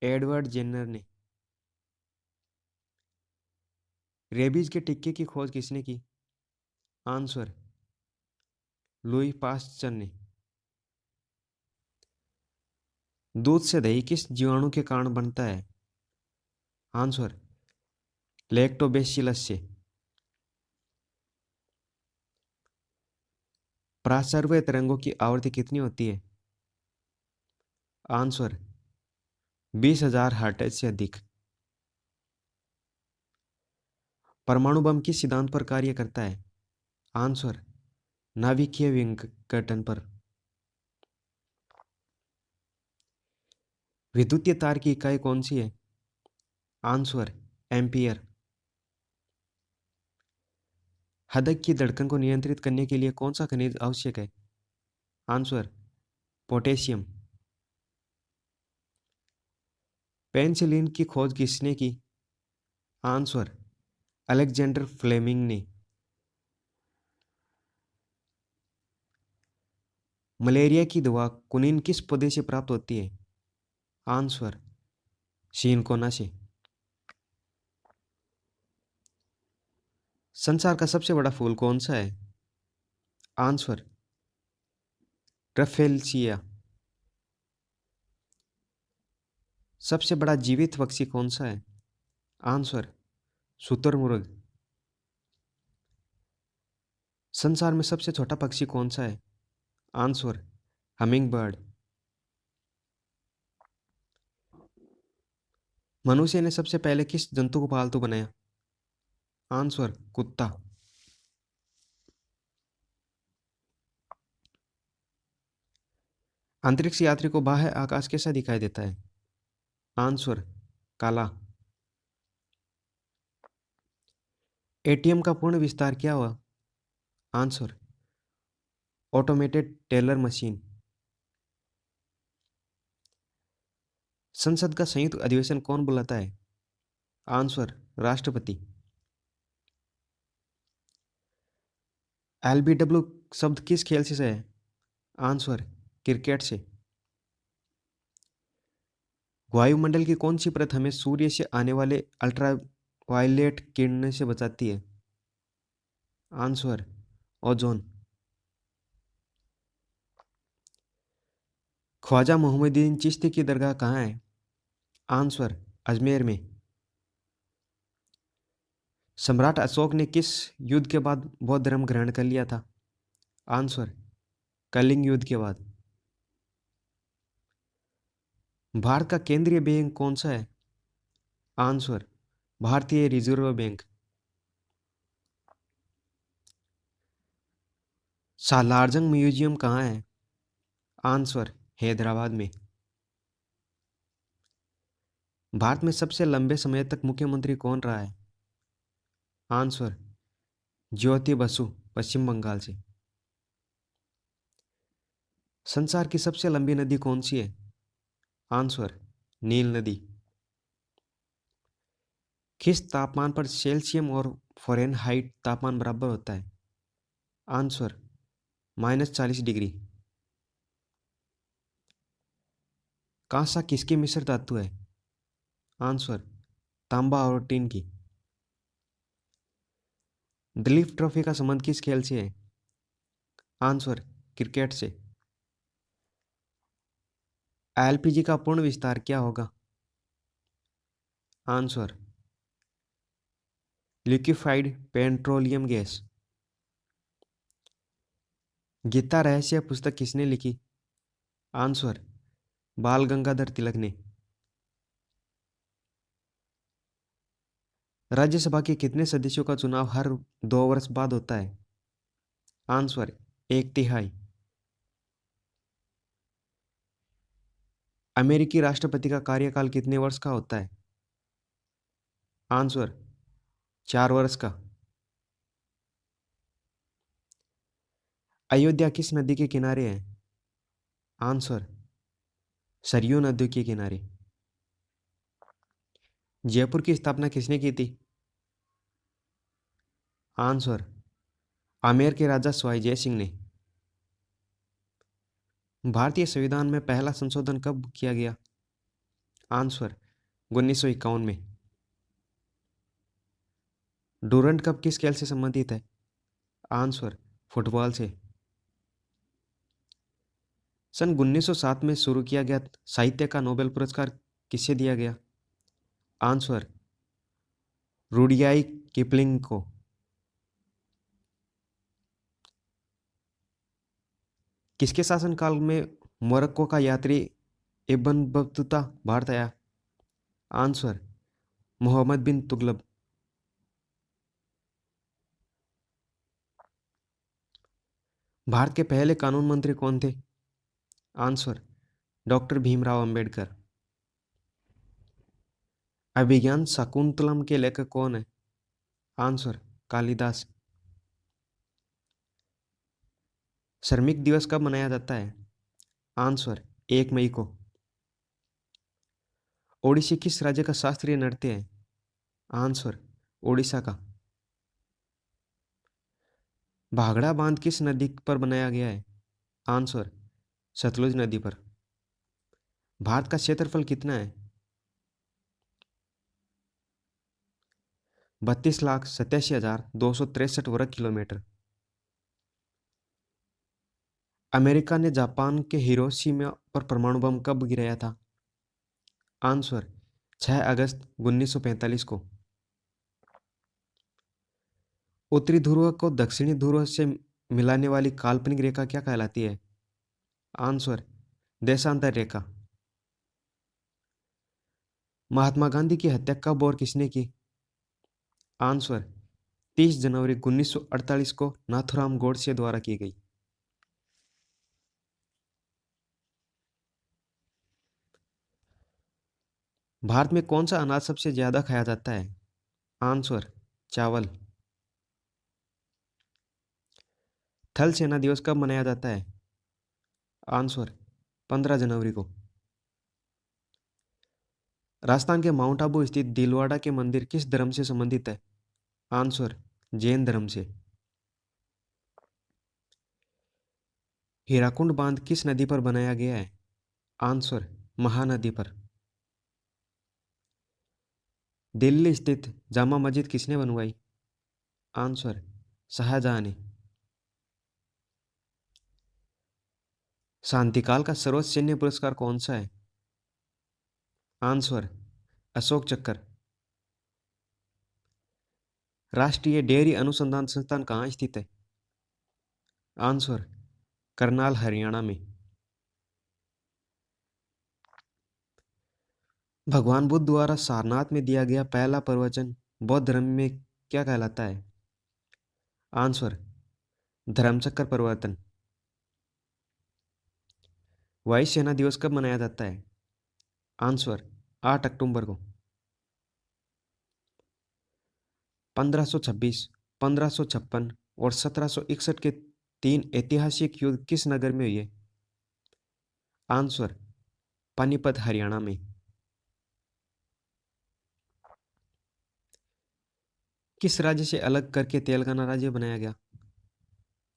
एडवर्ड जेनर ने। रेबीज के टिक्के की खोज किसने की? आंसर, लुई पास्चर ने। दूध से दही किस जीवाणु के कारण बनता है? आंसर, लैक्टोबैसिलस से। प्राचार्य तरंगों की आवृत्ति कितनी होती है? आंसर, 20,000 हर्ट्ज से अधिक। परमाणु बम किस सिद्धांत पर कार्य करता है? आंसर, नाभिकीय विघटन पर। विद्युतीय तार की इकाई कौन सी है? Answer, ampere. हृदय की धड़कन को नियंत्रित करने के लिए कौन सा खनिज आवश्यक है? Answer, potassium. पेनिसिलिन की खोज किसने की? आंसर, अलेक्जेंडर फ्लेमिंग ने। मलेरिया की दवा कुनिन किस पौधे से प्राप्त होती है? आंसर, सिनकोना से। संसार का सबसे बड़ा फूल कौन सा है? आंसर, ट्रफेल्सिया। सबसे बड़ा जीवित पक्षी कौन सा है? आंसर, शुतुरमुर्ग। संसार में सबसे छोटा पक्षी कौन सा है? Answer, humming bird. मनुष्य ने सबसे पहले किस जंतु को पालतू बनाया? आंसर, कुत्ता। अंतरिक्ष यात्री को बाह्य आकाश कैसा दिखाई देता है? आंसर, काला। एटीएम का पूर्ण विस्तार क्या हुआ? Answer, automated teller machine. संसद का संयुक्त अधिवेशन कौन बुलाता है? आंसर, राष्ट्रपति। एलबीडब्ल्यू शब्द किस खेल से है? आंसर, क्रिकेट से। वायुमंडल की कौन सी परत हमें सूर्य से आने वाले अल्ट्रावायलेट किरणों से बचाती है? Answer, ozone. ख्वाजा मोहम्मदीन चिश्ती की दरगाह कहाँ है? आंसर, अजमेर में। सम्राट अशोक ने किस युद्ध के बाद बौद्ध धर्म ग्रहण कर लिया था? आंसर, कलिंग युद्ध के बाद। भारत का केंद्रीय बैंक कौन सा है? आंसर, भारतीय रिजर्व बैंक। सालारजंग म्यूजियम कहाँ है? आंसर, हैदराबाद में। भारत में सबसे लंबे समय तक मुख्यमंत्री कौन रहा है? आंसर, ज्योति बसु, पश्चिम बंगाल से। संसार की सबसे लंबी नदी कौन सी है? आंसर, नील नदी। किस तापमान पर सेल्सियम और फ़ारेनहाइट तापमान बराबर होता है? Answer, -40 degree. कांसा किसकी मिश्र धातु है? आंसर, तांबा और टिन की। दिलीप ट्रॉफी का संबंध किस खेल से है? आंसर, क्रिकेट से। एलपीजी का पूर्ण विस्तार क्या होगा? Answer, liquefied petroleum gas. Gita Rahasya पुस्तक किसने लिखी? आंसर, बाल गंगाधर तिलक ने। राज्यसभा के कितने सदस्यों का चुनाव हर 2 वर्ष बाद होता है? आंसर, 1/3। अमेरिकी राष्ट्रपति का कार्यकाल कितने वर्ष का होता है? आंसर, 4 वर्ष का। अयोध्या किस नदी के किनारे है? आंसर, सरयू नदी के किनारे। जयपुर की स्थापना किसने की थी? आंसर, आमेर के राजा सवाई जय सिंह ने। भारतीय संविधान में पहला संशोधन कब किया गया? आंसर, 1951 में। डूरंट कप किस खेल से संबंधित है? आंसर, फुटबॉल से। सन 1907 में शुरू किया गया साहित्य का नोबेल पुरस्कार किसे दिया गया? आंसर, रुडयार्ड किपलिंग को। किसके शासनकाल में मोरक्को का यात्री इब्न बतूता भारत आया? आंसर, मोहम्मद बिन तुगलक। भारत के पहले कानून मंत्री कौन थे? Answer, doctor Bhimrao Ambedkar. अभिज्ञान शाकुंतलम के लेखक कौन है? आंसर, कालिदास। श्रमिक दिवस कब मनाया जाता है? आंसर, 1 मई को। ओडिसी किस राज्य का शास्त्रीय नृत्य है? आंसर, ओडिशा का। भाखड़ा बांध किस नदी पर बनाया गया है? आंसर, सतलुज नदी पर। भारत का क्षेत्रफल कितना है? 32,87,263 वर्ग किलोमीटर। अमेरिका ने जापान के हिरोशिमा पर परमाणु बम कब गिराया था? आंसर, 6 अगस्त 1945 को। उत्तरी ध्रुव को दक्षिणी ध्रुव से मिलाने वाली काल्पनिक रेखा क्या कहलाती है? आंसर, देशांतर रेखा। महात्मा गांधी की हत्या कब और किसने की? आंसर, 30 जनवरी 1948 को नाथूराम गोडसे द्वारा की गई। भारत में कौन सा अनाज सबसे ज्यादा खाया जाता है? आंसर, चावल। थल सेना दिवस कब मनाया जाता है? आंसर, 15 जनवरी को। राजस्थान के माउंट आबू स्थित दिलवाड़ा के मंदिर किस धर्म से संबंधित है? आंसर, जैन धर्म से। हीराकुंड बांध किस नदी पर बनाया गया है? आंसर, महानदी पर। दिल्ली स्थित जामा मस्जिद किसने बनवाई? आंसर, शाहजहां ने। शांतिकाल का सर्वोच्च सैन्य पुरस्कार कौन सा है? आंसर, अशोक चक्र। राष्ट्रीय डेयरी अनुसंधान संस्थान कहाँ स्थित है? आंसर, करनाल हरियाणा में। भगवान बुद्ध द्वारा सारनाथ में दिया गया पहला प्रवचन बौद्ध धर्म में क्या कहलाता है? आंसर, धर्मचक्र प्रवर्तन। वायुसेना दिवस कब मनाया जाता है? आंसर, 8 अक्टूबर को। 1526, 1556 और 1761 के 3 ऐतिहासिक युद्ध किस नगर में हुए? आंसर, पानीपत हरियाणा में। किस राज्य से अलग करके तेलंगाना राज्य बनाया गया?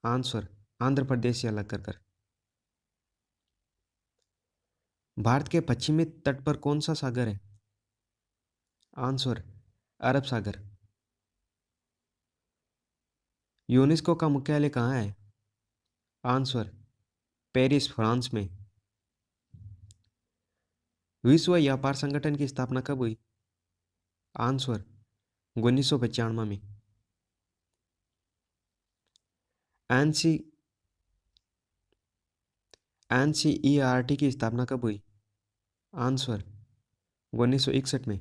आंसर, आंध्र प्रदेश से अलग कर। भारत के पश्चिमी तट पर कौन सा सागर है? आंसर, अरब सागर। यूनेस्को का मुख्यालय कहाँ है? आंसर, पेरिस फ्रांस में। विश्व व्यापार संगठन की स्थापना कब हुई? आंसर, 1995 में। एनसी एनसीईआरटी की स्थापना कब हुई? आंसर, 1961 में।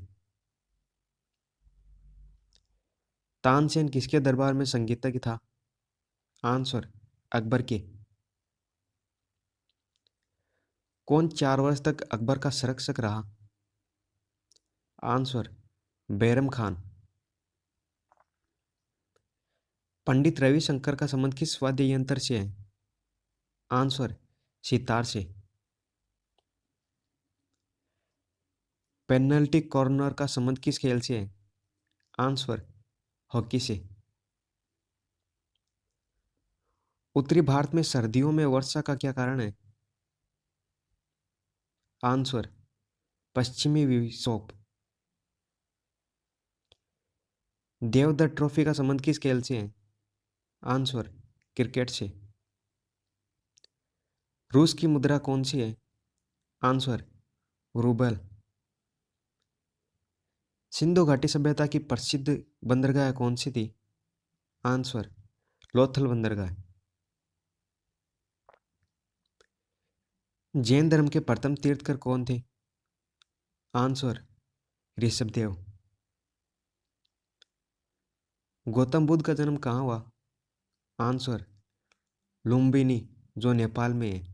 तानसेन किसके दरबार में संगीतज्ञ था? आंसर, अकबर के। कौन 4 वर्ष तक अकबर का संरक्षक रहा? आंसर, बैरम खान। पंडित रविशंकर का संबंध किस वाद्य यंत्र से है? आंसर, सितार से। पेनल्टी कॉर्नर का संबंध किस खेल से है? आंसर, हॉकी से। उत्तरी भारत में सर्दियों में वर्षा का क्या कारण है? आंसर, पश्चिमी विक्षोभ। देवधर ट्रॉफी का संबंध किस खेल से है? आंसर, क्रिकेट से। रूस की मुद्रा कौन सी है? Answer, rouble. सिंधु घाटी सभ्यता की प्रसिद्ध बंदरगाह कौन सी थी? आंसर, लोथल बंदरगाह। जैन धर्म के प्रथम तीर्थकर कौन थे? आंसर, ऋषभदेव। गौतम बुद्ध का जन्म कहाँ हुआ? आंसर, लुम्बिनी, जो नेपाल में है।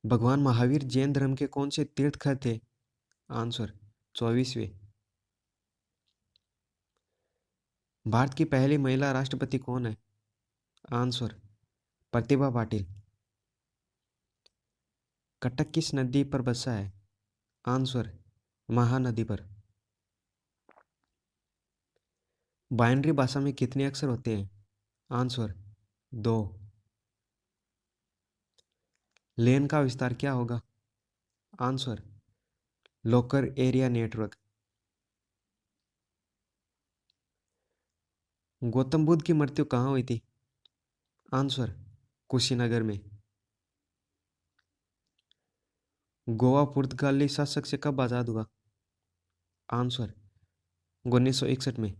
भगवान महावीर जैन धर्म के कौन से तीर्थकर थे? आंसर, 24वें। भारत की पहली महिला राष्ट्रपति कौन है? आंसर, प्रतिभा पाटिल। कटक किस नदी पर बसा है? आंसर, महानदी पर। बाइनरी भाषा में कितने अक्षर होते हैं? आंसर, 2। लेन का विस्तार क्या होगा? Answer, local area network. Gautam Buddha की मृत्यु कहाँ हुई थी? आंसर, कुशीनगर में। गोवा पुर्तगाली शासक से कब आजाद हुआ? आंसर, 1961 में।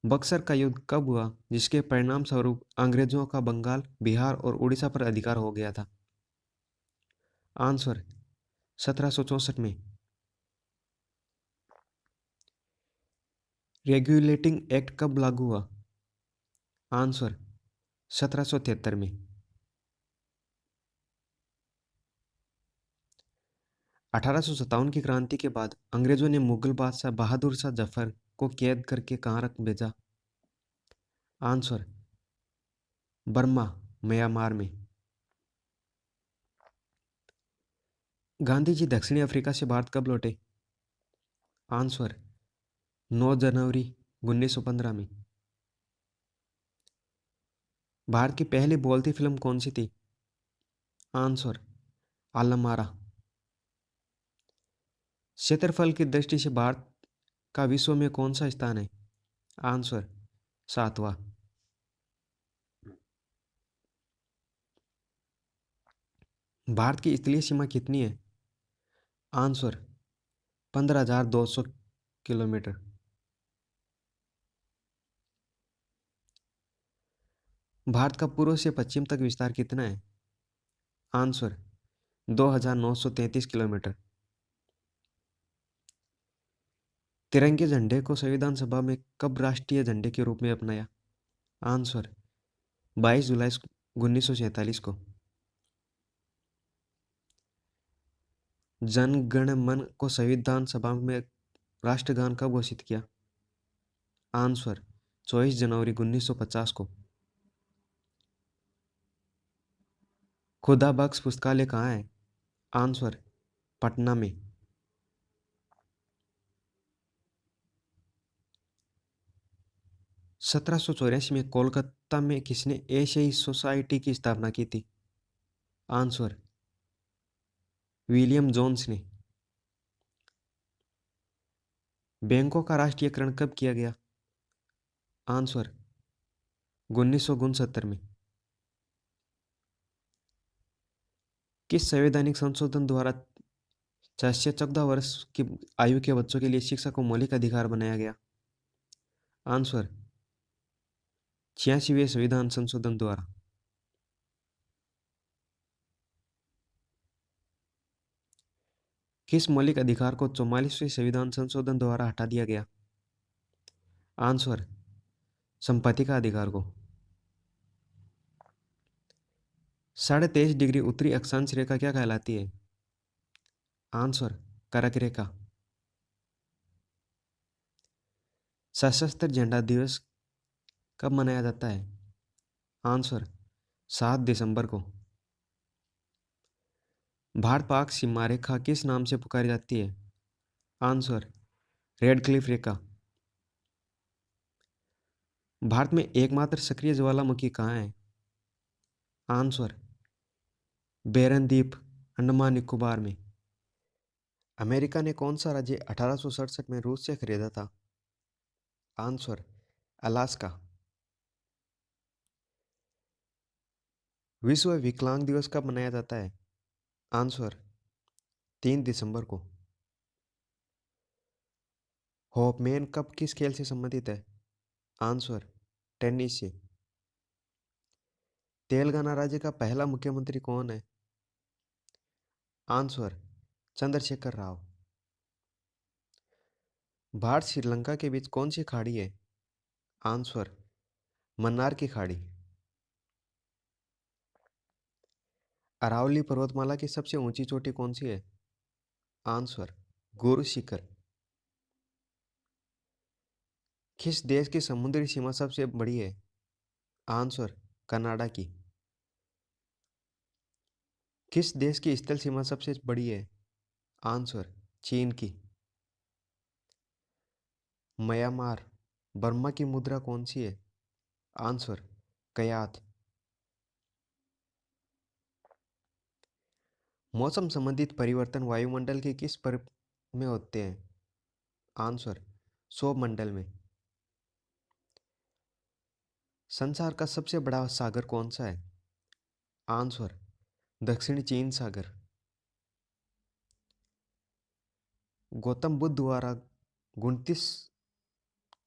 बक्सर का युद्ध कब हुआ जिसके परिणाम स्वरूप अंग्रेजों का बंगाल, बिहार और उड़ीसा पर अधिकार हो गया था? आंसर, 1764 में। रेगुलेटिंग एक्ट कब लागू हुआ? आंसर, 1773 में। 1857 की क्रांति के बाद अंग्रेजों ने मुगल बादशाह बहादुर शाह जफर को कैद करके कहाँ रख भेजा? आंसर, बर्मा, म्यांमार में। गांधी जी दक्षिणी अफ्रीका से भारत कब लौटे? आंसर, 9 जनवरी 1915 में। भारत की पहली बोलती फिल्म कौन सी थी? आंसर, आलमारा। क्षेत्रफल की दृष्टि से भारत का विश्व में कौन सा स्थान है? आंसर, 7वां। भारत की स्थलीय सीमा कितनी है? Answer, 15,200 kilometre. भारत का पूर्व से पश्चिम तक विस्तार कितना है? Answer, 2,933 kilometre. तिरंगे झंडे को संविधान सभा में कब राष्ट्रीय झंडे के रूप में अपनाया? आंसर, 22 जुलाई 1947 को। जन गण मन को संविधान सभा में राष्ट्रगान कब घोषित किया? आंसर, 24 जनवरी 1950 को। खुदा बख्श पुस्तकालय कहाँ है? आंसर, पटना में। सत्रह सौ चौरासी में कोलकाता में किसने एशियाई सोसाइटी की स्थापना की थी? आंसर, विलियम जोन्स ने। बैंकों का राष्ट्रीयकरण कब किया गया? आंसर, 1969 में। किस संवैधानिक संशोधन द्वारा 4 से 14 वर्ष की आयु के बच्चों के लिए शिक्षा को मौलिक अधिकार बनाया गया? आंसर, 86वें संविधान संशोधन द्वारा। किस मौलिक अधिकार को 44वें संविधान संशोधन द्वारा हटा दिया गया? आंसर, संपत्ति का अधिकार को। 23.5 डिग्री उत्तरी अक्षांश रेखा क्या कहलाती है? आंसर, कर्क रेखा। सशस्त्र झंडा दिवस कब मनाया जाता है? आंसर, 7 दिसंबर को। भारत पाक सीमा रेखा किस नाम से पुकारी जाती है? आंसर, रेड क्लिफ रेखा। भारत में एकमात्र सक्रिय ज्वालामुखी कहाँ है? आंसर, बेरन द्वीप, अंडमान निकोबार में। अमेरिका ने कौन सा राज्य 1867 में रूस से खरीदा था? Answer, Alaska. विश्व विकलांग दिवस कब मनाया जाता है? आंसर, 3 दिसंबर को। होपमैन कप किस खेल से संबंधित है? आंसर, टेनिस से। तेलंगाना राज्य का पहला मुख्यमंत्री कौन है? आंसर, चंद्रशेखर राव। भारत श्रीलंका के बीच कौन सी खाड़ी है? आंसर, मन्नार की खाड़ी। अरावली पर्वतमाला की सबसे ऊंची चोटी कौन सी है? आंसर, गुरु शिखर। किस देश की समुद्री सीमा सबसे बड़ी है? आंसर, कनाडा की। किस देश की स्थल सीमा सबसे बड़ी है? आंसर, चीन की। म्यांमार बर्मा की मुद्रा कौन सी है? आंसर, कयात। मौसम संबंधित परिवर्तन वायुमंडल के किस परत में होते हैं? आंसर, सौरमंडल में। संसार का सबसे बड़ा सागर कौन सा है? आंसर, दक्षिणी चीन सागर। गौतम बुद्ध द्वारा 29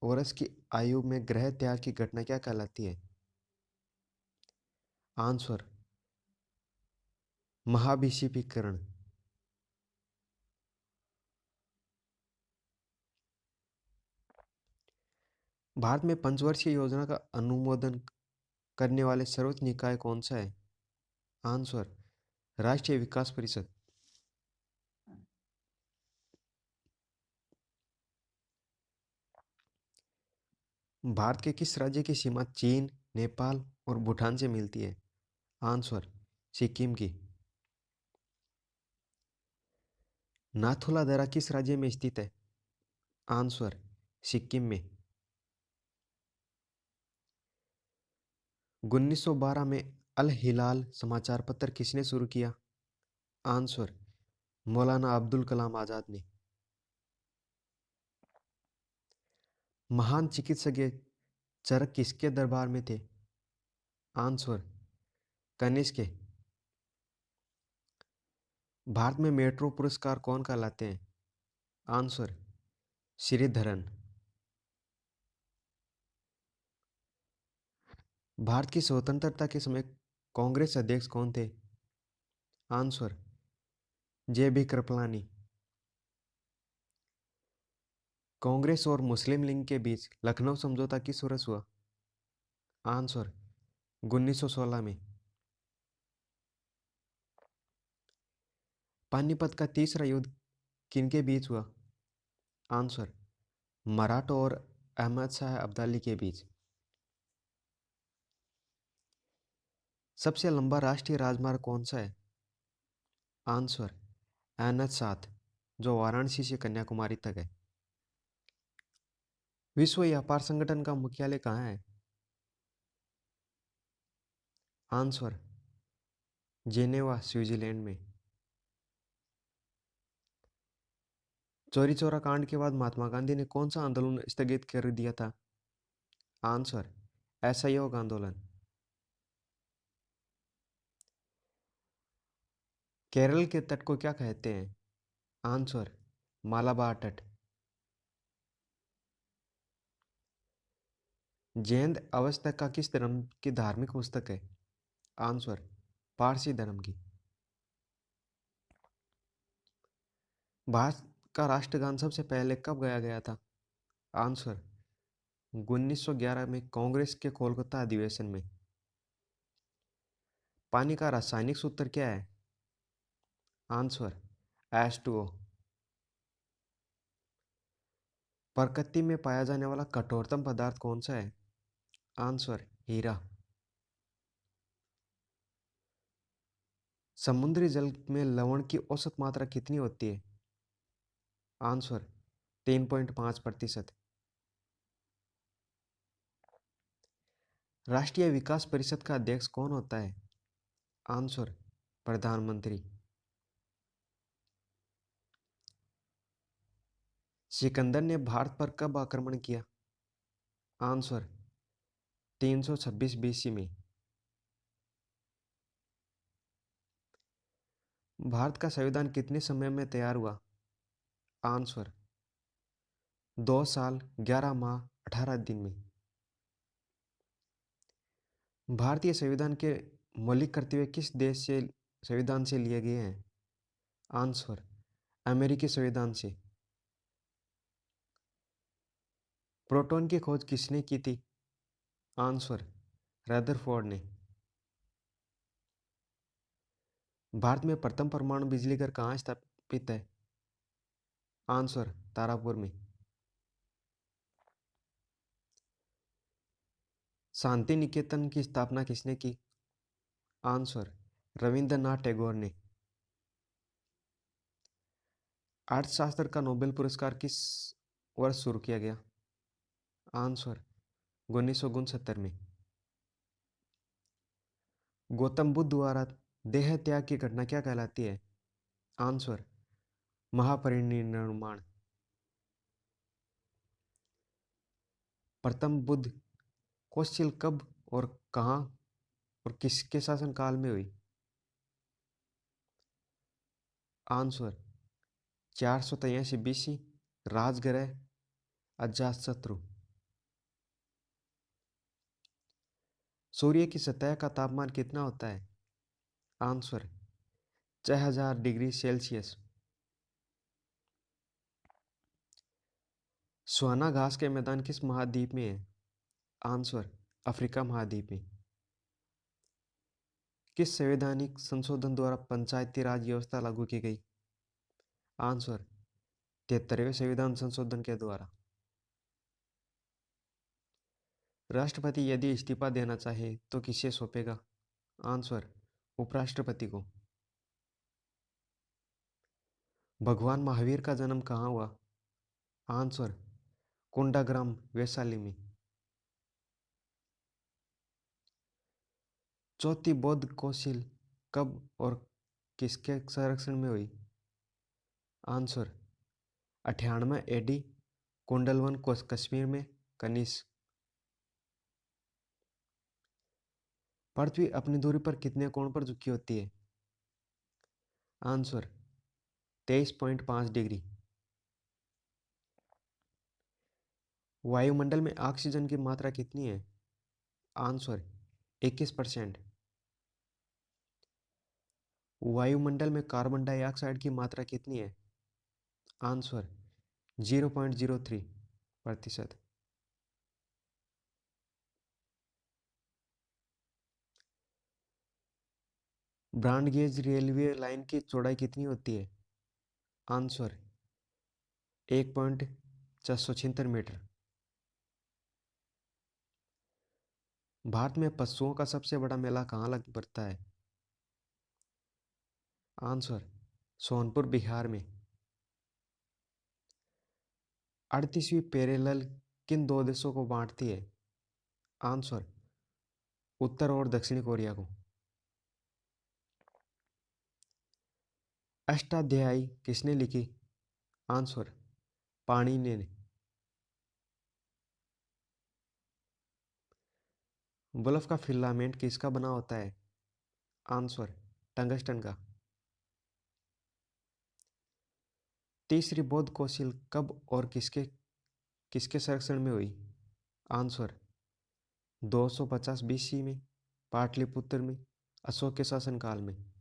वर्ष की आयु में ग्रह त्याग की घटना क्या कहलाती है? आंसर, महाभिषिकीकरण। भारत में पंचवर्षीय योजना का अनुमोदन करने वाले सर्वोच्च निकाय कौन सा है? आंसर, राष्ट्रीय विकास परिषद। भारत के किस राज्य की सीमा चीन, नेपाल और भूटान से मिलती है? आंसर, सिक्किम की। नाथुला दर्रा किस राज्य में स्थित है? आंसर, सिक्किम में। 1912 में अल हिलाल समाचार पत्र किसने शुरू किया? आंसर, मौलाना अब्दुल कलाम आजाद ने। महान चिकित्सक चरक किसके दरबार में थे? आंसर, कनिष्क के। भारत में मेट्रो पुरस्कार कौन कहलाते हैं? आंसर, श्रीधरन। भारत की स्वतंत्रता के समय कांग्रेस अध्यक्ष कौन थे? Answer, J B Kripalani. Congress और मुस्लिम लीग के बीच लखनऊ समझौता किस वर्ष हुआ? आंसर, 1916 में। पानीपत का तीसरा युद्ध किनके बीच हुआ? आंसर, मराठों और अहमद शाह अब्दाली के बीच। सबसे लंबा राष्ट्रीय राजमार्ग कौन सा है? आंसर, NH-7 जो वाराणसी से कन्याकुमारी तक है। विश्व व्यापार संगठन का मुख्यालय कहाँ है? आंसर, जेनेवा स्विट्जरलैंड में। चौरी चौरा कांड के बाद महात्मा गांधी ने कौन सा आंदोलन स्थगित कर दिया था? आंसर, असहयोग आंदोलन। केरल के तट को क्या कहते हैं? आंसर, मालाबार तट। जैन अवस्था का किस धर्म की धार्मिक पुस्तक है? आंसर, पारसी धर्म की। भारत का राष्ट्रगान सबसे पहले कब गाया गया था? आंसर 1911 में कांग्रेस के कोलकाता अधिवेशन में। पानी का रासायनिक सूत्र क्या है? Answer H2O। प्रकृति में पाया जाने वाला कठोरतम पदार्थ कौन सा है? आंसर हीरा। समुद्री जल में लवण की औसत मात्रा कितनी होती है? आंसर 3.5%। राष्ट्रीय विकास परिषद का अध्यक्ष कौन होता है? आंसर प्रधानमंत्री। सिकंदर ने भारत पर कब आक्रमण किया? आंसर 326 BC में। भारत का संविधान कितने समय में तैयार हुआ? आंसर 2 साल 11 माह 18 दिन में। भारतीय संविधान के मौलिक कर्तव्य किस देश से संविधान से लिए गए हैं? आंसर अमेरिकी संविधान से। प्रोटॉन की खोज किसने की थी? आंसर रदरफोर्ड ने। भारत में प्रथम परमाणु बिजली घर कहाँ स्थापित है? आंसर तारापुर में। शांति निकेतन की स्थापना किसने की? आंसर रविंद्रनाथ टैगोर ने। अर्थशास्त्र का नोबेल पुरस्कार किस वर्ष शुरू किया गया? आंसर 1969 में। गौतम बुद्ध द्वारा देह त्याग की घटना क्या कहलाती है? आंसर महापरिनिर्वाण। प्रथम बुद्ध कौशल कब और कहाँ और किसके शासन काल में हुई? Answer 483 BC Rajgriha Ajatashatru. सूर्य की सतह का तापमान कितना होता है? Answer 6000 degree Celsius. स्वाना घास के मैदान किस महाद्वीप में है? आंसर अफ्रीका महाद्वीप में। किस संवैधानिक संशोधन द्वारा पंचायती राज व्यवस्था लागू की गई? आंसर 73वें संविधान संशोधन के द्वारा। राष्ट्रपति यदि इस्तीफा देना चाहे तो किसे सौंपेगा? आंसर उपराष्ट्रपति को। भगवान महावीर का जन्म कहाँ हुआ? आंसर कोंडाग्राम वैशाली में। चौथी बौद्ध कौंसिल कब और किसके संरक्षण में हुई? आंसर 98 AD कुंडलवन कश्मीर में कनिष्क। पृथ्वी अपनी दूरी पर कितने कोण पर झुकी होती है? Answer 23.5 degree. वायुमंडल में ऑक्सीजन की मात्रा कितनी है? आंसर 21%। वायुमंडल में कार्बन डाइऑक्साइड की मात्रा कितनी है? Answer 0.03%। Broad gauge railway line की चौड़ाई कितनी होती है? Answer 1.476 metre. भारत में पशुओं का सबसे बड़ा मेला कहाँ लग पड़ता है? आंसर सोनपुर बिहार में। 38वीं पैरेलल किन दो देशों को बांटती है? आंसर उत्तर और दक्षिणी कोरिया को। अष्टाध्यायी किसने लिखी? आंसर पाणिनि ने। बल्ब का फिलामेंट किसका बना होता है? आंसर टंगस्टन का। तीसरी बौद्ध कौंसिल कब और किसके किसके संरक्षण में हुई? आंसर 250 BC में पाटलिपुत्र में अशोक के शासनकाल में।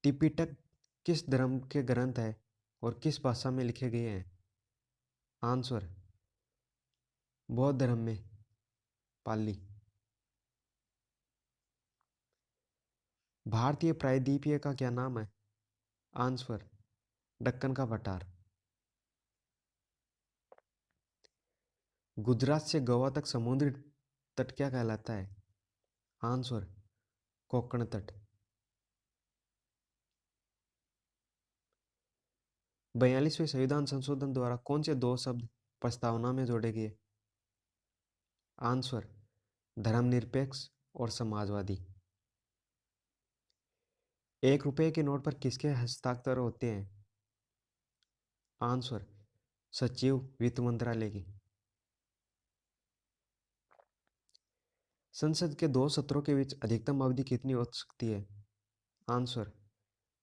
त्रिपिटक किस धर्म के ग्रंथ है और किस भाषा में लिखे गए हैं? आंसर, बौद्ध धर्म में पाली। भारतीय प्रायद्वीपीय का क्या नाम है? आंसर, दक्कन का पठार। गुजरात से गोवा तक समुद्री तट क्या कहलाता है? आंसर, कोंकण तट। 42वें संविधान संशोधन द्वारा कौन से दो शब्द प्रस्तावना में जोड़े गए? आंसर, धर्मनिरपेक्ष और समाजवादी। 1 रुपए के नोट पर किसके हस्ताक्षर होते हैं? आंसर, सचिव वित्त मंत्रालय की। संसद के 2 सत्रों के बीच अधिकतम अवधि कितनी हो सकती है? आंसर,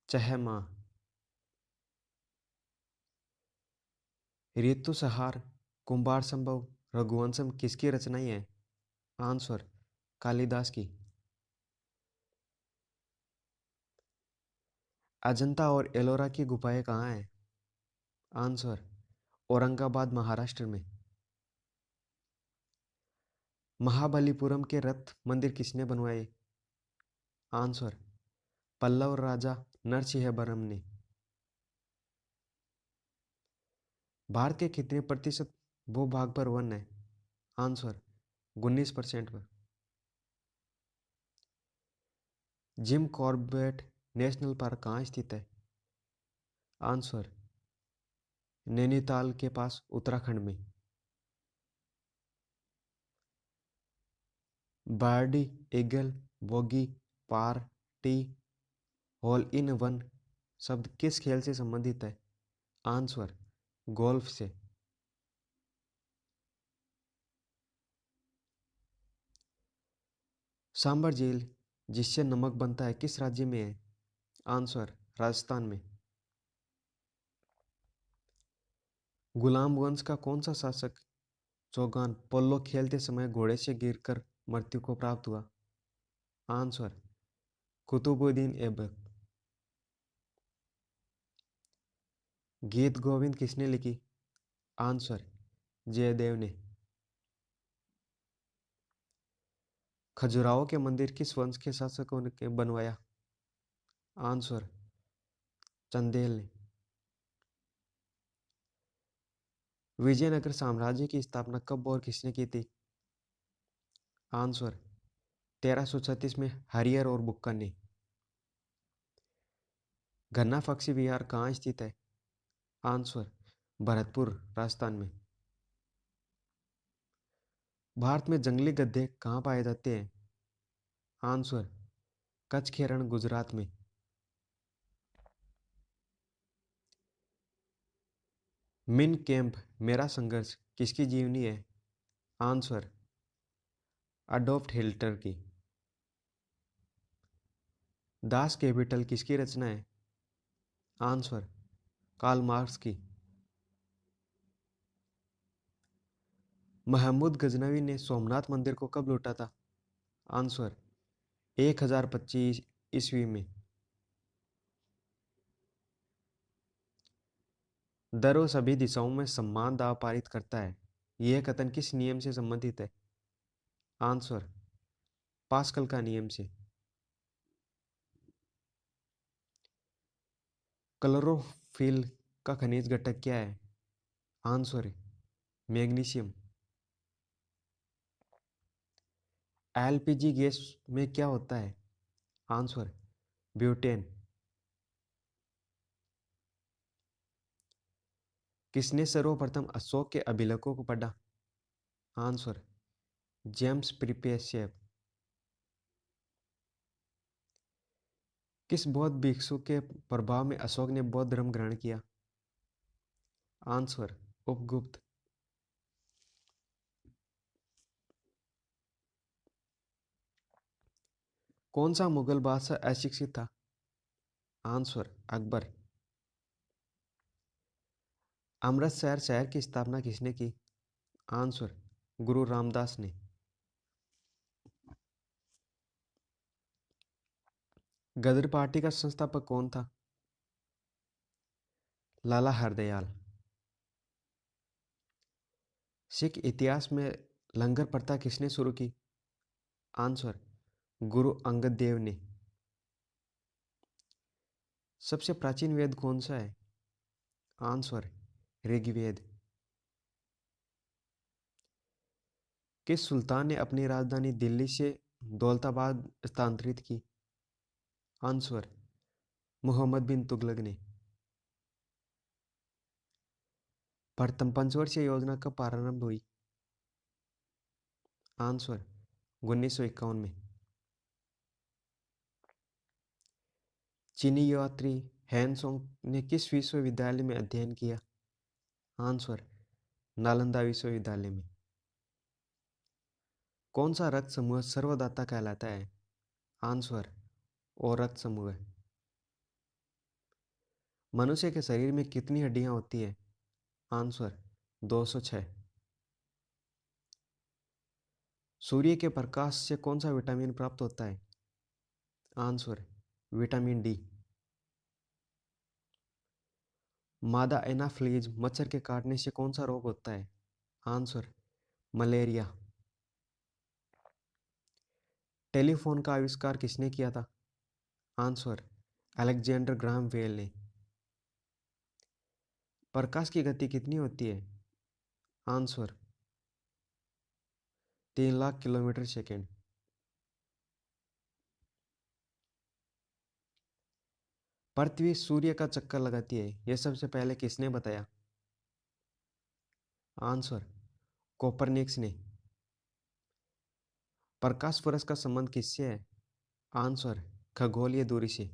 6 माह। ऋतुसंहार, कुंभार संभव, रघुवंशम किसकी रचनाएं हैं? आंसर, कालिदास की। अजंता और एलोरा की गुफाएं कहाँ हैं? आंसर, औरंगाबाद महाराष्ट्र में। महाबलीपुरम के रथ मंदिर किसने बनवाए? आंसर, पल्लव राजा नरसिंहवर्मन ने। भारत के कितने प्रतिशत भूभाग पर वन है? आंसर, 19% पर। जिम कॉर्बेट नेशनल पार्क कहाँ स्थित है? आंसर, नैनीताल के पास उत्तराखंड में। Birdie, eagle, bogey, party, hole in one शब्द किस खेल से संबंधित है? आंसर, गोल्फ से। सांबर झील जिससे नमक बनता है किस राज्य में है? आंसर, राजस्थान में। गुलाम वंश का कौन सा शासक चौगान पोलो खेलते समय घोड़े से गिरकर मृत्यु को प्राप्त हुआ? आंसर, कुतुबुद्दीन ऐबक। गीत गोविंद किसने लिखी? आंसर, जयदेव ने। खजुराहो के मंदिर किस वंश के शासकों ने बनवाया? आंसर, चंदेल ने। विजयनगर साम्राज्य की स्थापना कब और किसने की थी? आंसर, 1336 में हरिहर और बुक्का ने। गन्ना पक्षी विहार कहाँ स्थित है? आंसर, भरतपुर राजस्थान में। भारत में जंगली गधे कहाँ पाए जाते हैं? आंसर, कच्छ के रण गुजरात में। मिन कैंप मेरा संघर्ष किसकी जीवनी है? आंसर, अडोल्फ हिटलर की। दास कैपिटल किसकी रचना है? आंसर, कार्ल मार्क्स की। महमूद गजनवी ने सोमनाथ मंदिर को कब लूटा था? आंसर, 1025 ईस्वी में। दरों सभी दिशाओं में समान दाव पारित करता है, यह कथन किस नियम से संबंधित है? आंसर, पास्कल का नियम से। क्लोरोफिल का खनिज घटक क्या है? Answer, magnesium. एलपीजी गैस में क्या होता है? Answer, butane. किसने सर्वप्रथम अशोक के अभिलेखों को पढ़ा? Answer, James Prinsep. किस बौद्ध भिक्षु के प्रभाव में अशोक ने बौद्ध धर्म ग्रहण किया? आंसर, उपगुप्त। कौन सा मुगल बादशाह अशिक्षित था? आंसर, अकबर। अमृतसर शहर की स्थापना किसने की? आंसर, गुरु रामदास ने। गदर पार्टी का संस्थापक कौन था? लाला हरदयाल। सिख इतिहास में लंगर प्रथा किसने शुरू की? आंसर, गुरु अंगद देव ने। सबसे प्राचीन वेद कौन सा है? आंसर, ऋग्वेद। किस सुल्तान ने अपनी राजधानी दिल्ली से दौलताबाद स्थानांतरित की? आंसर, मोहम्मद बिन तुगलक ने। प्रथम पंचवर्षीय योजना कब प्रारंभ हुई? आंसर, 1951 में। चीनी यात्री हैंसोंग ने किस विश्वविद्यालय में अध्ययन किया? आंसर, नालंदा विश्वविद्यालय में। कौन सा रक्त समूह सर्वदाता कहलाता है? आंसर, ओ रक्त समूह। मनुष्य के शरीर में कितनी हड्डियां होती है? आंसर, 206। सूर्य के प्रकाश से कौन सा विटामिन प्राप्त होता है? Answer, vitamin D. मादा एनाफ्लीज मच्छर के काटने से कौन सा रोग होता है? Answer, malaria. टेलीफोन का आविष्कार किसने किया था? आंसर, अलेक्जेंडर ग्राहम बेल ने। प्रकाश की गति कितनी होती है? Answer, 3 lakh kilometre second. पृथ्वी सूर्य का चक्कर लगाती है, यह सबसे पहले किसने बताया? आंसर, कोपरनिकस ने। प्रकाश वर्ष का संबंध किससे है? आंसर, खगोलीय दूरी से।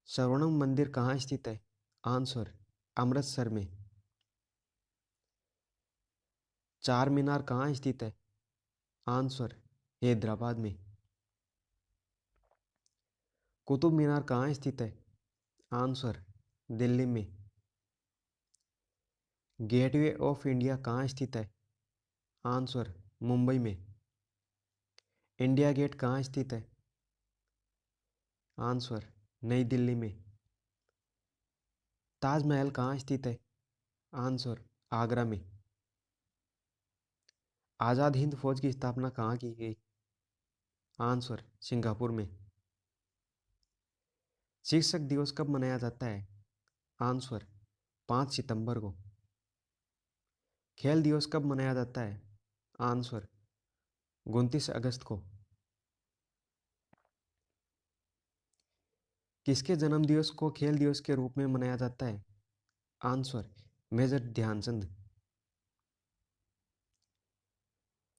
स्वर्णम मंदिर कहाँ स्थित है? आंसर, अमृतसर में। चार मीनार कहाँ स्थित है? आंसर, हैदराबाद में। कुतुब मीनार कहाँ स्थित है? आंसर, दिल्ली में। गेटवे ऑफ इंडिया कहाँ स्थित है? आंसर, मुंबई में। इंडिया गेट कहाँ स्थित है? आंसर, नई दिल्ली में। ताजमहल कहाँ स्थित है? आंसर, आगरा में। आज़ाद हिंद फौज की स्थापना कहाँ की गई? आंसर, सिंगापुर में। शिक्षक दिवस कब मनाया जाता है? आंसर, 5 सितंबर को। खेल दिवस कब मनाया जाता है? आंसर, 29 अगस्त को। किसके जन्म दिवस को खेल दिवस के रूप में मनाया जाता है? Answer, major Dhyan Chand.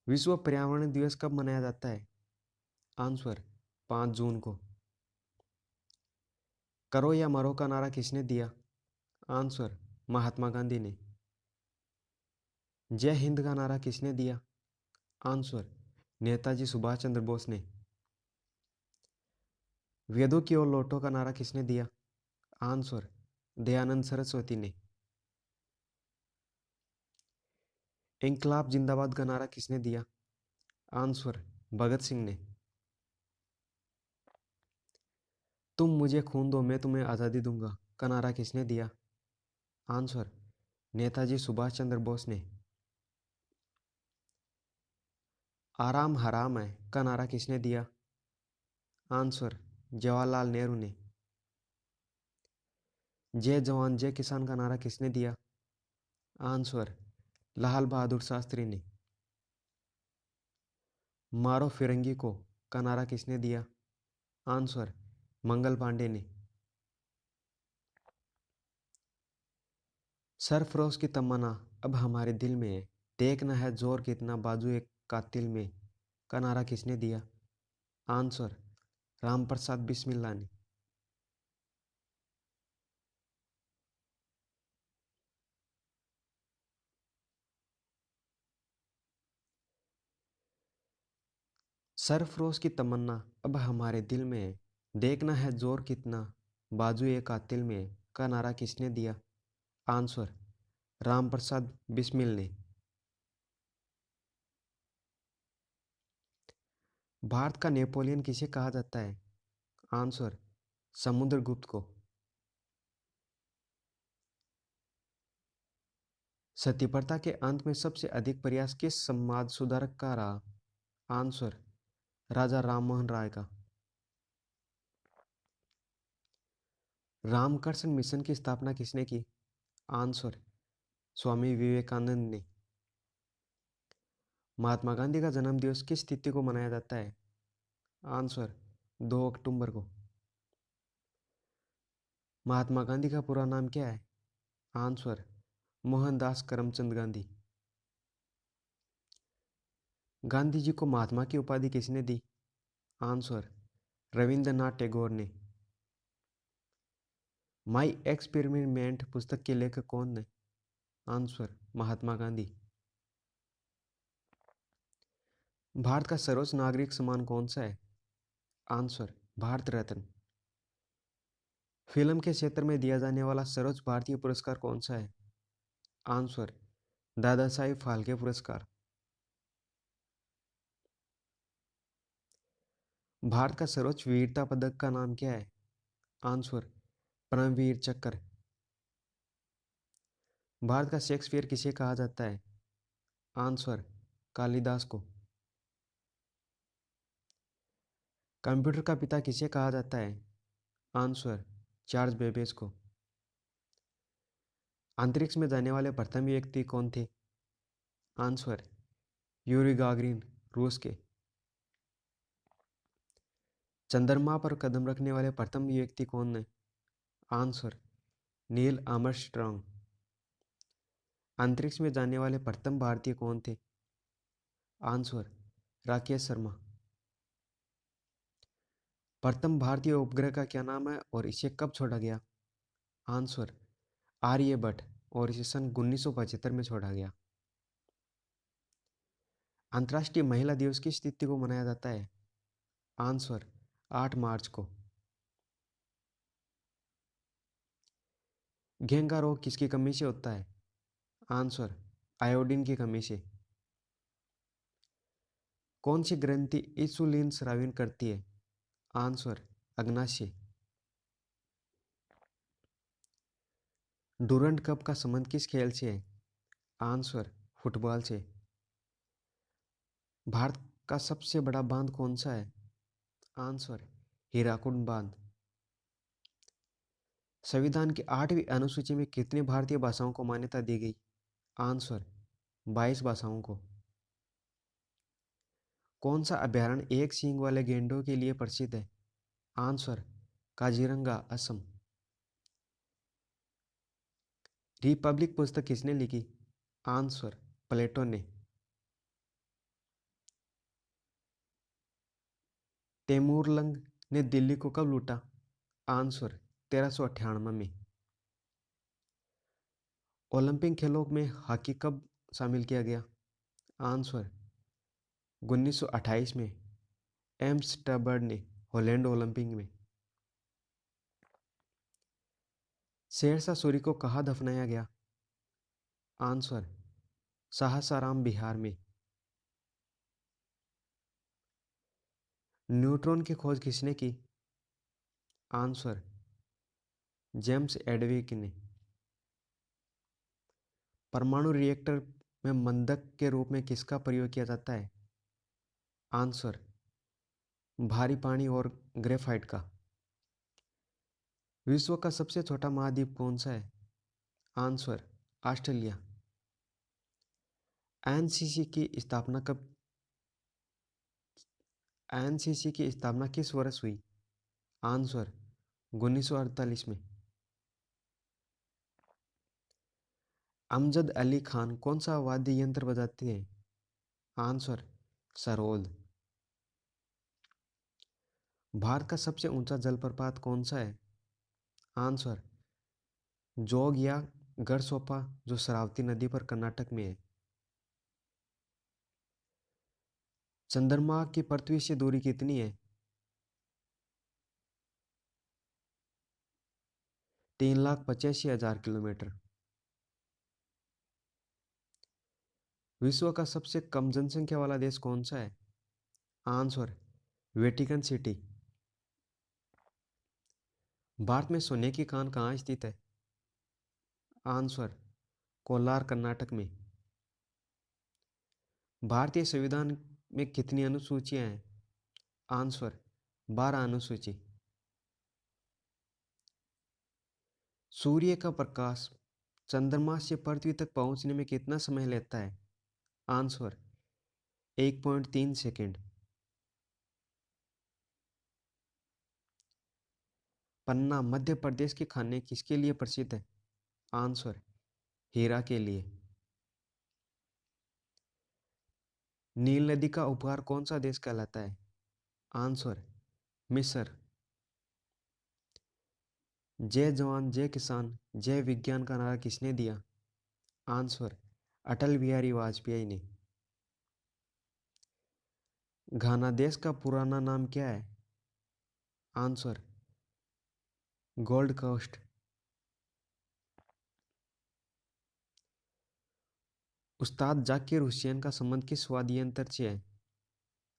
विश्व पर्यावरण दिवस कब मनाया जाता है? आंसर, 5 जून को। करो या मरो का नारा किसने दिया? आंसर, महात्मा गांधी ने। जय हिंद का नारा किसने दिया? आंसर, नेताजी सुभाष चंद्र बोस ने। वेदों की ओर लौटो का नारा किसने दिया? आंसर, दयानंद सरस्वती ने। इंकलाब जिंदाबाद का नारा किसने दिया? आंसर, भगत सिंह ने। तुम मुझे खून दो मैं तुम्हें आज़ादी दूंगा का नारा किसने दिया? आंसर, नेताजी सुभाष चंद्र बोस ने। आराम हराम है का नारा किसने दिया? आंसर, जवाहरलाल नेहरू ने। जय जवान जय किसान का नारा किसने दिया? आंसर, लाल बहादुर शास्त्री ने। मारो फिरंगी को का नारा किसने दिया? आंसर, मंगल पांडे ने। सरफरोश की तमन्ना अब हमारे दिल में है, देखना है जोर कितना बाजू एक कातिल में का नारा किसने दिया? आंसर, राम प्रसाद बिस्मिल्ला ने। सरफरोश की तमन्ना अब हमारे दिल में है, देखना है जोर कितना बाजू एक कातिल में का नारा किसने दिया? आंसर, राम प्रसाद बिस्मिल ने। भारत का नेपोलियन किसे कहा जाता है? आंसर, समुद्रगुप्त को। सती प्रथा के अंत में सबसे अधिक प्रयास किस समाज सुधारक का रहा? आंसर, राजा राममोहन राय का। रामकृष्ण मिशन की स्थापना किसने की? आंसर, स्वामी विवेकानंद ने। महात्मा गांधी का जन्म दिवस किस तिथि को मनाया जाता है? आंसर, 2 अक्टूबर को। महात्मा गांधी का पूरा नाम क्या है? आंसर, मोहनदास करमचंद गांधी। गांधी जी को महात्मा की उपाधि किसने दी? आंसर, रविंद्रनाथ टैगोर ने। माई एक्सपेरिमेंट पुस्तक के लेखक कौन है? आंसर, महात्मा गांधी। भारत का सर्वोच्च नागरिक सम्मान कौन सा है? आंसर, भारत रत्न। फिल्म के क्षेत्र में दिया जाने वाला सर्वोच्च भारतीय पुरस्कार कौन सा है? आंसर, दादा साहिब फाल्के पुरस्कार। भारत का सर्वोच्च वीरता पदक का नाम क्या है? आंसर, परमवीर चक्र। भारत का शेक्सपियर किसे कहा जाता है? आंसर, कालिदास को। कंप्यूटर का पिता किसे कहा जाता है? आंसर, चार्ल्स बेबेज को। अंतरिक्ष में जाने वाले प्रथम व्यक्ति कौन थे? आंसर, यूरी गागरिन, रूस के। चंद्रमा पर कदम रखने वाले प्रथम व्यक्ति कौन है? Answer, Neil Armstrong. अंतरिक्ष में जाने वाले प्रथम भारतीय कौन थे? आंसर, राकेश शर्मा। प्रथम भारतीय उपग्रह का क्या नाम है और इसे कब छोड़ा गया? आंसर, आर्यभट्ट, और इसे सन 1975 में छोड़ा गया। अंतर्राष्ट्रीय महिला दिवस किस तिथि को मनाया जाता है? आंसर, 8 मार्च को। घेंगा रोग किसकी कमी से होता है? आंसर, आयोडीन की कमी से। कौन सी ग्रंथि इंसुलिन स्रावित करती है? आंसर, अग्नाशय। डूरंड कप का संबंध किस खेल से है? आंसर, फुटबॉल से। भारत का सबसे बड़ा बांध कौन सा है? आंसर, हीराकुंड बांध। संविधान की 8वीं अनुसूची में कितनी भारतीय भाषाओं को मान्यता दी गई? आंसर, 22 भाषाओं को। कौन सा अभयारण्य एक सींग वाले गेंडों के लिए प्रसिद्ध है? आंसर, काजीरंगा, असम। रिपब्लिक पुस्तक किसने लिखी? आंसर, प्लेटो ने। तैमूरलंग ने दिल्ली को कब लूटा? आंसर, 1398 में। ओलंपिक खेलों में हॉकी कब शामिल किया गया? आंसर, 1928 में, एम्स्टर्डम ने, हॉलैंड ओलंपिक में। शेरशाह सूरी को कहाँ दफनाया गया? आंसर, सासाराम, बिहार में। न्यूट्रॉन की खोज किसने की? आंसर, जेम्स एडविक ने। परमाणु रिएक्टर में मंदक के रूप में किसका प्रयोग किया जाता है? आंसर, भारी पानी और ग्रेफाइट का। विश्व का सबसे छोटा महाद्वीप कौन सा है? Answer, Australia. एनसीसी की स्थापना कब एनसीसी की स्थापना किस वर्ष हुई? आंसर, 1948 में। अमजद अली खान कौन सा वाद्य यंत्र बजाते हैं? आंसर, सरोद। भारत का सबसे ऊंचा जलप्रपात कौन सा है? आंसर, जोग या गरसोपा, जो शरावती नदी पर कर्नाटक में है। चंद्रमा की पृथ्वी से दूरी कितनी है? 3,85,000 किलोमीटर। विश्व का सबसे कम जनसंख्या वाला देश कौन सा है? Answer, Vatican city. भारत में सोने की खान कहाँ स्थित है? आंसर, कोलार कर्नाटक में। भारतीय संविधान में कितनी अनुसूचियां हैं? आंसर, 12 अनुसूची। सूर्य का प्रकाश चंद्रमा से पृथ्वी तक पहुंचने में कितना समय लेता है? Answer, 1.3 second. पन्ना मध्य प्रदेश के खाने किसके लिए प्रसिद्ध है? आंसर, हीरा के लिए। नील नदी का उपहार कौन सा देश कहलाता है? आंसर, मिस्र। जय जवान जय किसान जय विज्ञान का नारा किसने दिया? आंसर, अटल बिहारी वाजपेयी ने। घाना देश का पुराना नाम क्या है? Answer, Gold Coast. Ustad Zakir Hussain का संबंध किस वाद्य यंत्र से है?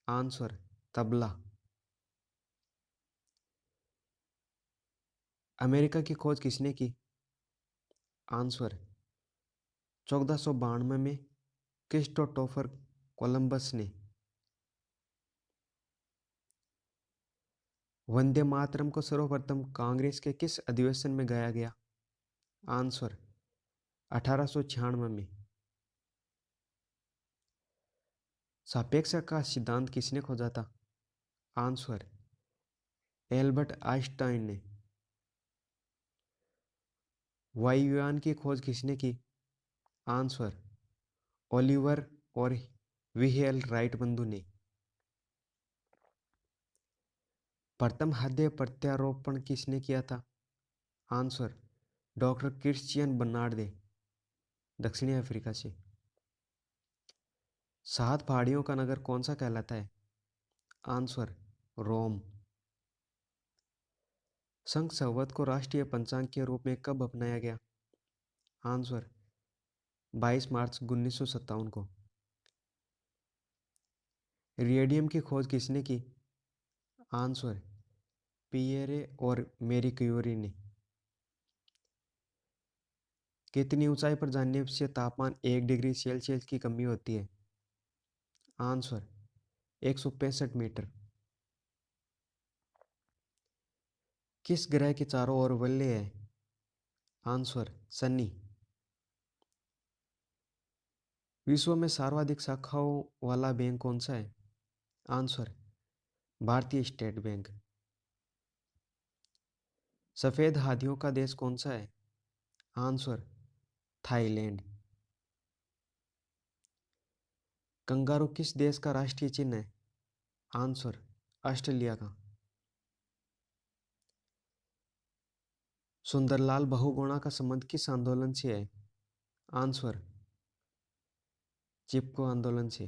आंसर, तबला। अमेरिका की खोज किसने की? आंसर, 1492 में क्रिस्टोफर कोलंबस ने। वंदे मातरम को सर्वप्रथम कांग्रेस के किस अधिवेशन में गाया गया? आंसर, 1896 में। सापेक्ष का सिद्धांत किसने खोजा था? आंसर, एल्बर्ट आइंस्टाइन ने। वायुयान की खोज किसने की? आंसर, ओलिवर और विहेल राइट बंधु ने। प्रथम हृदय प्रत्यारोपण किसने किया था? आंसर, डॉक्टर क्रिश्चियन बर्नार्डे, दक्षिणी अफ्रीका से। 7 पहाड़ियों का नगर कौन सा कहलाता है? आंसर, रोम। संघ संवत को राष्ट्रीय पंचांग के रूप में कब अपनाया गया? आंसर, 22 मार्च 1957 को। रेडियम की खोज किसने की? आंसर, पियरे और मेरी क्यूरी ने। कितनी ऊंचाई पर जाने से तापमान 1 डिग्री सेल्सियस की कमी होती है? Answer, 165 metre. किस ग्रह के चारों ओर वलय है? आंसर, शनि। विश्व में सर्वाधिक शाखाओं वाला बैंक कौन सा है? आंसर, भारतीय स्टेट बैंक। सफेद हाथियों का देश कौन सा है? Answer, Thailand. कंगारू किस देश का राष्ट्रीय चिन्ह है? आंसर, ऑस्ट्रेलिया का। सुंदरलाल बहुगुणा का संबंध किस आंदोलन से है? आंसर, चिपको आंदोलन से।